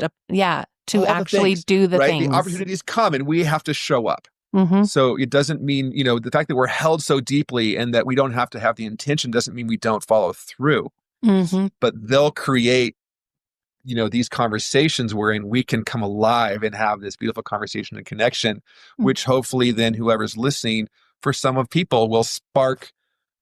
Speaker 2: all the
Speaker 1: actually
Speaker 2: things,
Speaker 1: do the
Speaker 2: right?
Speaker 1: things.
Speaker 2: The opportunities come and we have to show up.
Speaker 1: Mm-hmm.
Speaker 2: So it doesn't mean, the fact that we're held so deeply and that we don't have to have the intention doesn't mean we don't follow through.
Speaker 1: Mm-hmm.
Speaker 2: But they'll create, these conversations wherein we can come alive and have this beautiful conversation and connection, which hopefully then whoever's listening, for some of people, will spark,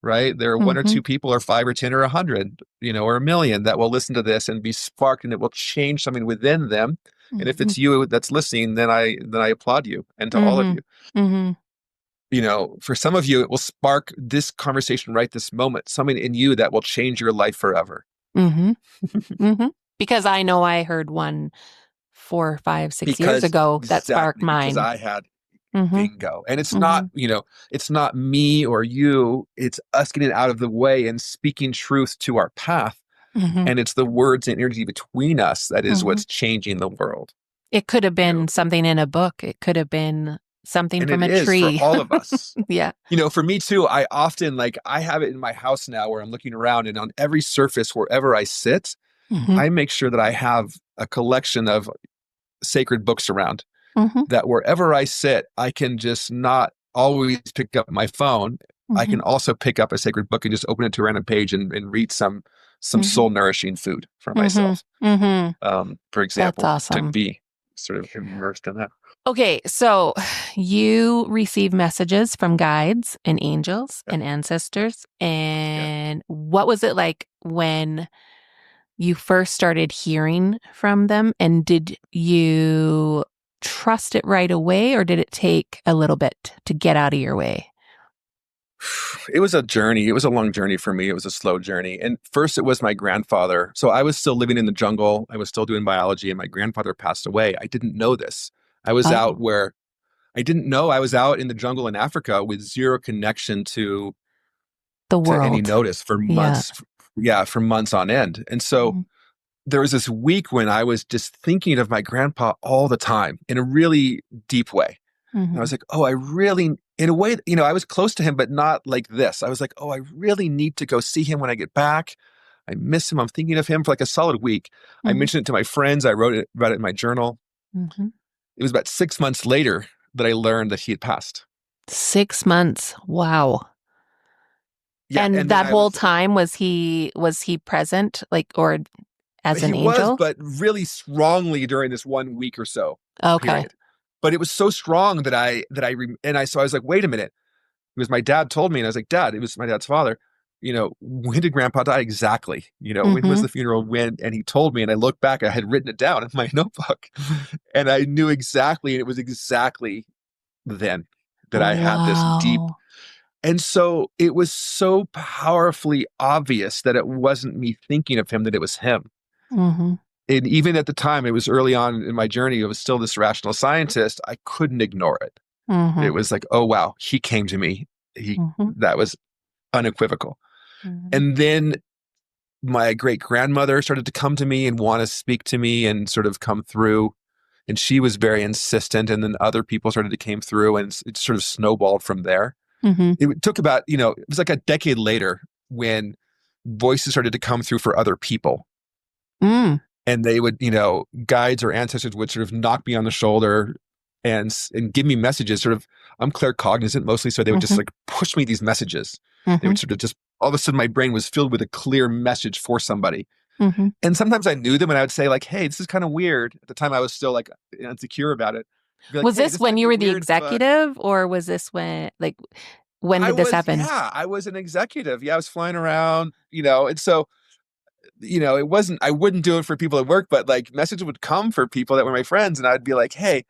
Speaker 2: right? There are one or two people or 5 or 10 or 100, or 1,000,000 that will listen to this and be sparked, and it will change something within them. And if it's you that's listening, then I applaud you, and to all of you. For some of you, it will spark this conversation right this moment, something in you that will change your life forever.
Speaker 1: Because I know I heard one 4, 5, 6 years ago that sparked mine.
Speaker 2: Because I had bingo. And it's not, it's not me or you, it's us getting out of the way and speaking truth to our path. And it's the words and energy between us that is what's changing the world.
Speaker 1: It could have been something in a book. It could have been something from a tree.
Speaker 2: For all of us.
Speaker 1: Yeah.
Speaker 2: For me too, I often I have it in my house now where I'm looking around, and on every surface, wherever I sit, I make sure that I have a collection of sacred books around, that wherever I sit, I can just not always pick up my phone. I can also pick up a sacred book and just open it to a random page and read some soul nourishing food for myself. For example,
Speaker 1: that's awesome.
Speaker 2: To be sort of immersed in that.
Speaker 1: Okay, so you receive messages from guides and angels and ancestors. And what was it like when you first started hearing from them? And did you trust it right away, or did it take a little bit to get out of your way?
Speaker 2: It was a journey. It was a long journey for me. It was a slow journey. And first it was my grandfather. So I was still living in the jungle. I was still doing biology, and my grandfather passed away. I didn't know this. I was out where I didn't know I was out in the jungle in Africa with zero connection to
Speaker 1: the world,
Speaker 2: to any notice for months. For months on end. And so there was this week when I was just thinking of my grandpa all the time in a really deep way. And I was like, oh, I really, in a way, I was close to him, but not like this. I was like, oh, I really need to go see him when I get back. I miss him. I'm thinking of him for like a solid week. I mentioned it to my friends. I wrote about it in my journal. It was about 6 months later that I learned that he had passed. 6 months.
Speaker 1: Wow. Yeah, and that whole time, was he present, or as an angel?
Speaker 2: He was, but really strongly during this 1 week or so.
Speaker 1: Okay.
Speaker 2: Period. But it was so strong that so I was like, wait a minute. It was my dad told me, and I was like, Dad, it was my dad's father. When did Grandpa die exactly? When was the funeral? When? And he told me, and I looked back, I had written it down in my notebook, and I knew exactly, and it was exactly then that I had this deep. And so it was so powerfully obvious that it wasn't me thinking of him, that it was him. And even at the time, it was early on in my journey, it was still this rational scientist. I couldn't ignore it. It was like, oh, wow, he came to me. That was unequivocal. And then my great grandmother started to come to me and want to speak to me and sort of come through. And she was very insistent. And then other people started to came through, and it sort of snowballed from there. It took about, it was like a decade later when voices started to come through for other people. And they would, guides or ancestors would sort of knock me on the shoulder and give me messages. Sort of, I'm claircognizant mostly, so they would just push me these messages. They would sort of just, all of a sudden my brain was filled with a clear message for somebody. And sometimes I knew them, and I would say like, hey, this is kind of weird. At the time I was still like insecure about it. Like,
Speaker 1: was this when you were the executive, or was this when did this happen?
Speaker 2: Yeah, I was an executive. Yeah, I was flying around, and so, it wasn't, I wouldn't do it for people at work, but like messages would come for people that were my friends, and I'd be like, hey,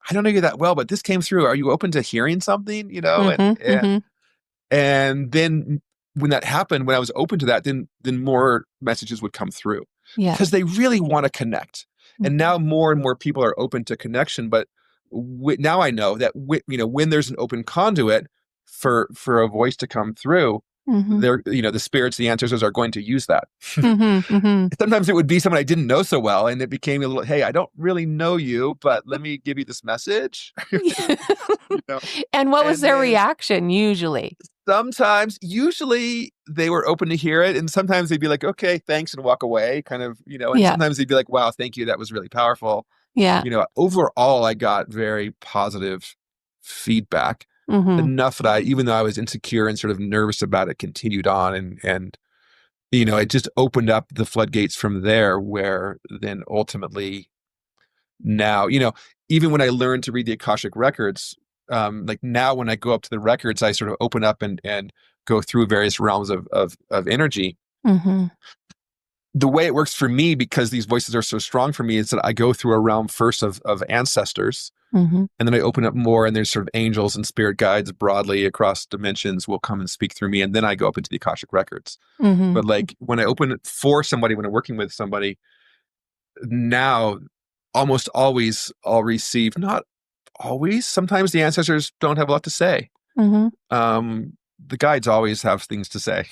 Speaker 2: I don't know you that well, but this came through. Are you open to hearing something? You know,
Speaker 1: Mm-hmm. Mm-hmm.
Speaker 2: and then when that happened, when I was open to that, then more messages would come through
Speaker 1: Yeah.
Speaker 2: because they really want to connect. And now more and more people are open to connection. But now I know that when there's an open conduit for a voice to come through,
Speaker 1: Mm-hmm.
Speaker 2: the spirits, the ancestors are going to use that.
Speaker 1: Mm-hmm. Mm-hmm.
Speaker 2: Sometimes it would be someone I didn't know so well, and it became a little, hey, I don't really know you, but let me give you this message. You know?
Speaker 1: And what was
Speaker 2: And
Speaker 1: their
Speaker 2: then
Speaker 1: reaction usually?
Speaker 2: usually they were open to hear it, and sometimes they'd be like, okay, thanks, and walk away, kind of, and
Speaker 1: Yeah.
Speaker 2: sometimes they'd be like, wow, thank you, that was really powerful.
Speaker 1: Yeah.
Speaker 2: Overall, I got very positive feedback,
Speaker 1: Mm-hmm.
Speaker 2: enough that even though I was insecure and sort of nervous about it, continued on, and it just opened up the floodgates from there, where then ultimately now, even when I learned to read the Akashic Records, like now when I go up to the records, I sort of open up and go through various realms of energy.
Speaker 1: Mm-hmm.
Speaker 2: The way it works for me, because these voices are so strong for me, is that I go through a realm first of ancestors,
Speaker 1: Mm-hmm.
Speaker 2: and then I open up more, and there's sort of angels and spirit guides broadly across dimensions will come and speak through me, and then I go up into the Akashic Records.
Speaker 1: Mm-hmm.
Speaker 2: But like when I open it for somebody, when I'm working with somebody, now almost always I'll receive, not always, sometimes the ancestors don't have a lot to say.
Speaker 1: Mm-hmm.
Speaker 2: The guides always have things to say.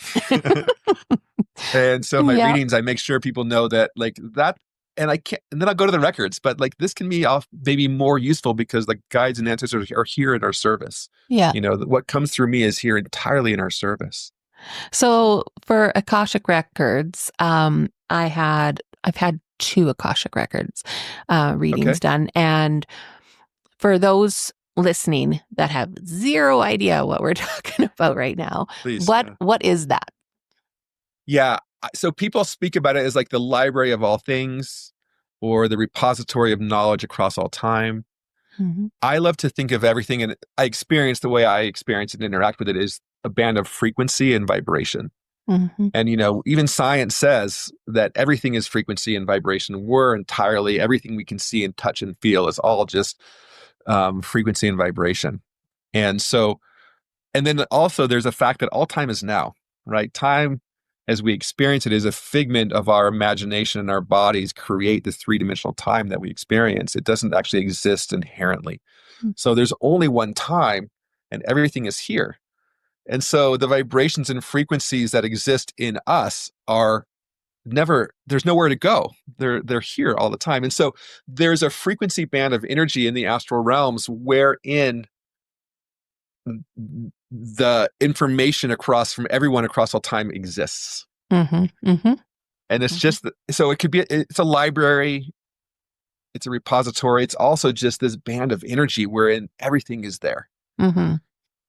Speaker 2: And so in my
Speaker 1: Yeah.
Speaker 2: readings, I make sure people know that, like, that, and I can't, and then I'll go to the records, but like this can be off maybe more useful because the guides and ancestors are here in our service.
Speaker 1: Yeah.
Speaker 2: What comes through me is here entirely in our service.
Speaker 1: So for Akashic Records, I've had two Akashic Records readings
Speaker 2: Okay,
Speaker 1: done, and for those listening that have zero idea what we're talking about right now,
Speaker 2: please.
Speaker 1: what is that?
Speaker 2: Yeah. So people speak about it as like the library of all things or the repository of knowledge across all time.
Speaker 1: Mm-hmm.
Speaker 2: I love to think of everything, and I experience the way I experience it and interact with it is a band of frequency and vibration.
Speaker 1: Mm-hmm.
Speaker 2: And, even science says that everything is frequency and vibration. Everything we can see and touch and feel is all just frequency and vibration. And so, and then also there's a fact that all time is now, right? Time as we experience it is a figment of our imagination, and our bodies create the three-dimensional time that we experience. It doesn't actually exist inherently. So there's only one time, and everything is here. And so the vibrations and frequencies that exist in us are there's nowhere to go. They're here all the time. And so there's a frequency band of energy in the astral realms wherein the information from everyone across all time exists.
Speaker 1: Mm-hmm. Mm-hmm.
Speaker 2: And it's just, so it's a library, it's a repository. It's also just this band of energy wherein everything is there.
Speaker 1: Mm-hmm.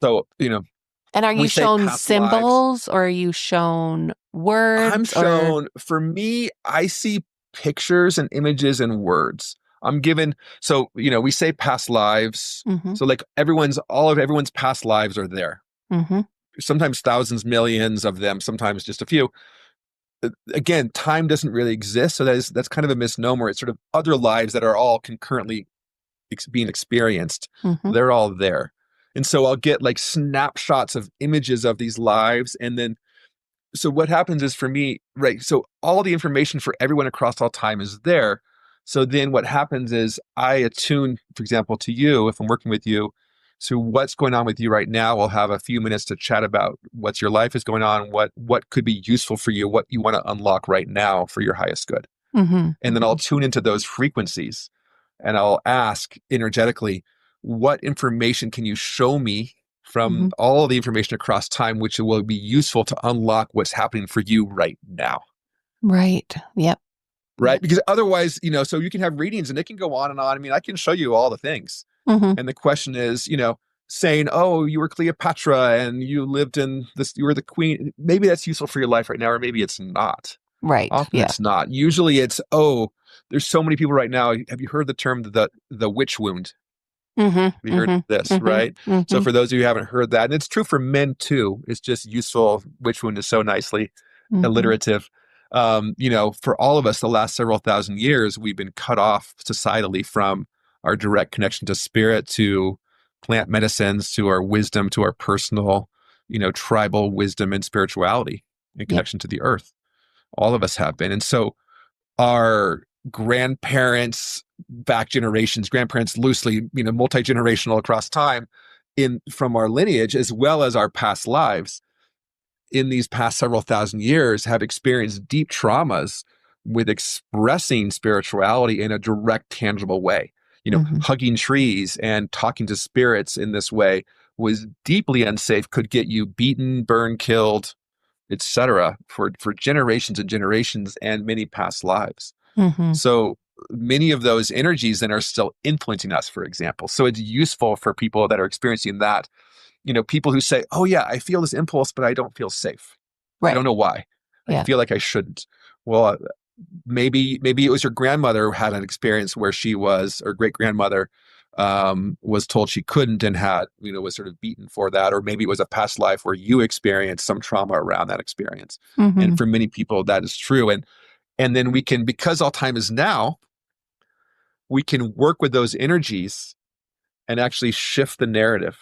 Speaker 2: So,
Speaker 1: And are you
Speaker 2: we say
Speaker 1: shown
Speaker 2: past lives.
Speaker 1: symbols, or are you shown
Speaker 2: I'm
Speaker 1: words, or?
Speaker 2: shown, for me, I see pictures and images and words. I'm given, so, we say past lives.
Speaker 1: Mm-hmm.
Speaker 2: So like all of everyone's past lives are there.
Speaker 1: Mm-hmm.
Speaker 2: Sometimes thousands, millions of them, sometimes just a few. Again, time doesn't really exist. So that's kind of a misnomer. It's sort of other lives that are all concurrently being experienced.
Speaker 1: Mm-hmm.
Speaker 2: They're all there. And so I'll get like snapshots of images of these lives. And then, so what happens is for me, right? So all the information for everyone across all time is there. So then what happens is I attune, for example, to you, if I'm working with you. So what's going on with you right now? We'll have a few minutes to chat about what's your life is going on, what could be useful for you, what you want to unlock right now for your highest good.
Speaker 1: Mm-hmm.
Speaker 2: And then I'll tune into those frequencies, and I'll ask energetically, what information can you show me from
Speaker 1: Mm-hmm.
Speaker 2: all the information across time, which will be useful to unlock what's happening for you right now?
Speaker 1: Right. Yep.
Speaker 2: Right.
Speaker 1: Yep.
Speaker 2: Because otherwise, so you can have readings and it can go on and on. I mean, I can show you all the things.
Speaker 1: Mm-hmm.
Speaker 2: And the question is, saying, oh, you were Cleopatra and you lived in this, you were the queen. Maybe that's useful for your life right now, or maybe it's not.
Speaker 1: Right.
Speaker 2: Often
Speaker 1: Yeah.
Speaker 2: it's not. Usually it's, oh, there's so many people right now. Have you heard the term the witch wound?
Speaker 1: Mm-hmm.
Speaker 2: Have you heard
Speaker 1: Mm-hmm.
Speaker 2: this, right?
Speaker 1: Mm-hmm.
Speaker 2: So
Speaker 1: Mm-hmm.
Speaker 2: for those of you who haven't heard that, and it's true for men too, it's just useful. Witch wound is so nicely
Speaker 1: Mm-hmm.
Speaker 2: alliterative. For all of us, the last several thousand years, we've been cut off societally from our direct connection to spirit, to plant medicines, to our wisdom, to our personal, tribal wisdom and spirituality and
Speaker 1: Yep.
Speaker 2: connection to the earth. All of us have been. And so our grandparents, back generations, grandparents loosely, multi-generational across time from our lineage, as well as our past lives in these past several thousand years, have experienced deep traumas with expressing spirituality in a direct, tangible way. Hugging trees and talking to spirits in this way was deeply unsafe, could get you beaten, burned, killed, etc., for generations and generations and many past lives.
Speaker 1: Mm-hmm.
Speaker 2: So many of those energies then are still influencing us, for example. So it's useful for people that are experiencing that, people who say, oh yeah, I feel this impulse, but I don't feel safe. I
Speaker 1: Right.
Speaker 2: don't know why. I
Speaker 1: Yeah.
Speaker 2: feel like I shouldn't. Well, maybe it was your grandmother who had an experience where she was, or great grandmother was told she couldn't and had, was sort of beaten for that. Or maybe it was a past life where you experienced some trauma around that experience.
Speaker 1: Mm-hmm.
Speaker 2: And for many people, that is true. And then we can, because all time is now, we can work with those energies and actually shift the narrative.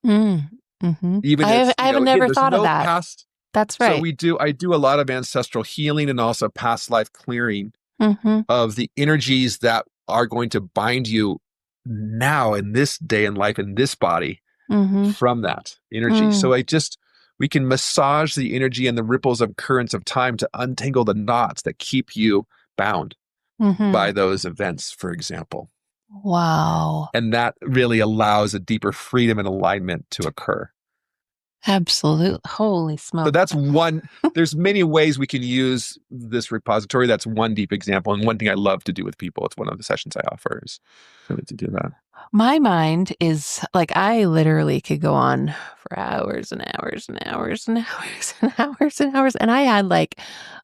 Speaker 1: Mm-hmm.
Speaker 2: Even
Speaker 1: I haven't
Speaker 2: again,
Speaker 1: never
Speaker 2: there's
Speaker 1: thought of
Speaker 2: no
Speaker 1: that.
Speaker 2: past.
Speaker 1: That's
Speaker 2: So
Speaker 1: right.
Speaker 2: I do a lot of ancestral healing and also past life clearing
Speaker 1: Mm-hmm.
Speaker 2: of the energies that are going to bind you now in this day in life in this body
Speaker 1: Mm-hmm.
Speaker 2: from that energy.
Speaker 1: Mm.
Speaker 2: So we can massage the energy and the ripples of currents of time to untangle the knots that keep you bound
Speaker 1: Mm-hmm.
Speaker 2: by those events, for example.
Speaker 1: Wow.
Speaker 2: And that really allows a deeper freedom and alignment to occur.
Speaker 1: Absolute. Holy
Speaker 2: So
Speaker 1: smoke.
Speaker 2: that's one, there's many ways we can use this repository. That's one deep example. And one thing I love to do with people, it's one of the sessions I offer, is really to do that.
Speaker 1: My mind is like, I literally could go on for hours and hours and hours and hours and hours and hours. And I had like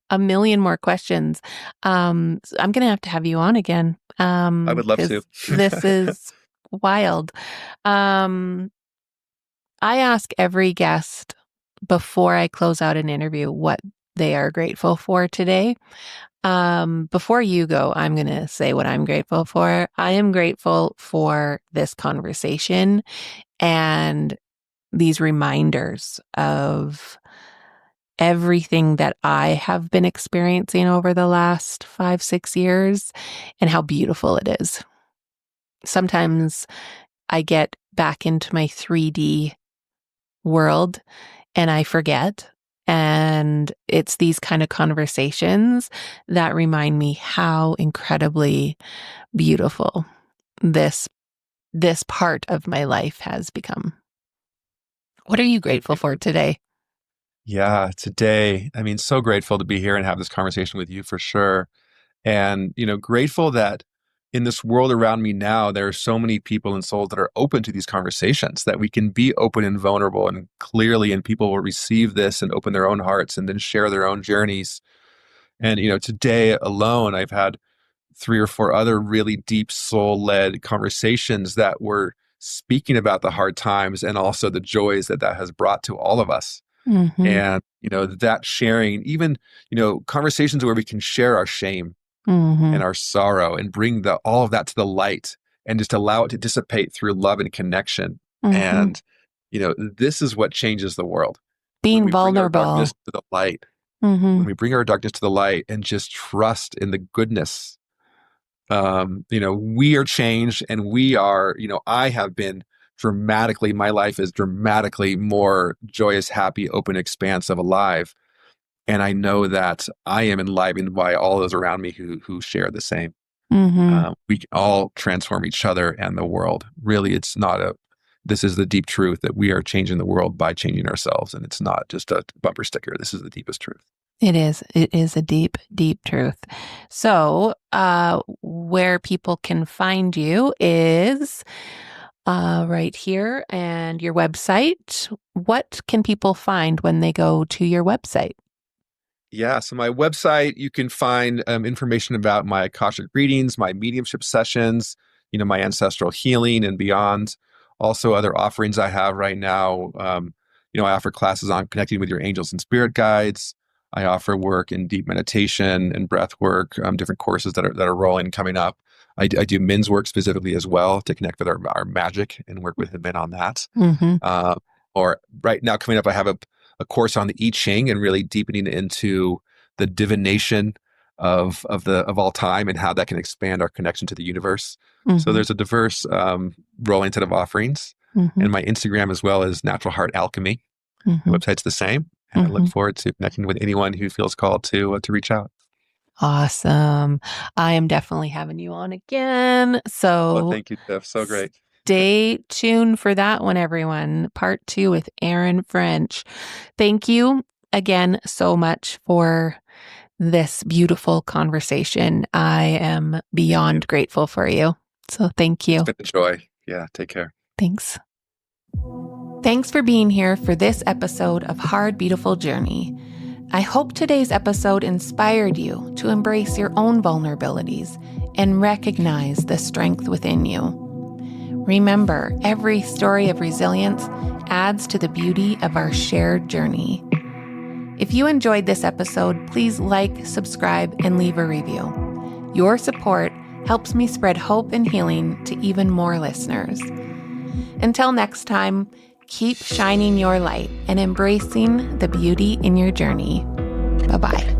Speaker 1: a million more questions. So I'm going to have you on again.
Speaker 2: I would love to.
Speaker 1: Because this is wild. Um, I ask every guest before I close out an interview what they are grateful for today. Before you go, I'm going to say what I'm grateful for. I am grateful for this conversation and these reminders of everything that I have been experiencing over the last 5-6 years and how beautiful it is. Sometimes I get back into my 3D world and I forget. And it's these kind of conversations that remind me how incredibly beautiful this part of my life has become. What are you grateful for today?
Speaker 2: Yeah, today, I mean, so grateful to be here and have this conversation with you for sure. And, grateful that in this world around me now, there are so many people and souls that are open to these conversations, that we can be open and vulnerable and clearly, and people will receive this and open their own hearts and then share their own journeys. And, today alone, I've had 3 or 4 other really deep soul-led conversations that were speaking about the hard times and also the joys that has brought to all of us.
Speaker 1: Mm-hmm.
Speaker 2: And, that sharing, even, conversations where we can share our shame
Speaker 1: Mm-hmm.
Speaker 2: and our sorrow and bring all of that to the light and just allow it to dissipate through love and connection.
Speaker 1: Mm-hmm.
Speaker 2: And, this is what changes the world. When
Speaker 1: Being
Speaker 2: we bring our
Speaker 1: vulnerable.
Speaker 2: darkness to the light,
Speaker 1: Mm-hmm.
Speaker 2: when we bring our darkness to the light and just trust in the goodness, we are changed and we are, I have been dramatically, my life is dramatically more joyous, happy, open, expansive, alive. And I know that I am enlivened by all those around me who share the same.
Speaker 1: Mm-hmm.
Speaker 2: We can all transform each other and the world. Really, this is the deep truth that we are changing the world by changing ourselves. And it's not just a bumper sticker. This is the deepest truth.
Speaker 1: It is. It is a deep, deep truth. So, where people can find you is right here, and your website. What can people find when they go to your website?
Speaker 2: Yeah, so my website, you can find information about my Akashic readings, my mediumship sessions, my ancestral healing and beyond. Also, other offerings I have right now. I offer classes on connecting with your angels and spirit guides. I offer work in deep meditation and breath work, different courses that are rolling coming up. I do men's work specifically as well to connect with our magic and work with the men on that. Or right now coming up, I have a course on the I Ching and really deepening into the divination of all time and how that can expand our connection to the universe. So there's a diverse rolling set of offerings. And my Instagram as well is Natural Heart Alchemy. The website's the same. And I look forward to connecting with anyone who feels called to reach out.
Speaker 1: Awesome. I am definitely having you on again. So
Speaker 2: thank you, Tiff. So great.
Speaker 1: Stay tuned for that one, everyone. Part 2 with Aaron French. Thank you again so much for this beautiful conversation. I am beyond grateful for you. So thank you.
Speaker 2: It's been a joy. Yeah, take care.
Speaker 1: Thanks. Thanks for being here for this episode of Hard Beautiful Journey. I hope today's episode inspired you to embrace your own vulnerabilities and recognize the strength within you. Remember, every story of resilience adds to the beauty of our shared journey. If you enjoyed this episode, please like, subscribe, and leave a review. Your support helps me spread hope and healing to even more listeners. Until next time, keep shining your light and embracing the beauty in your journey. Bye-bye.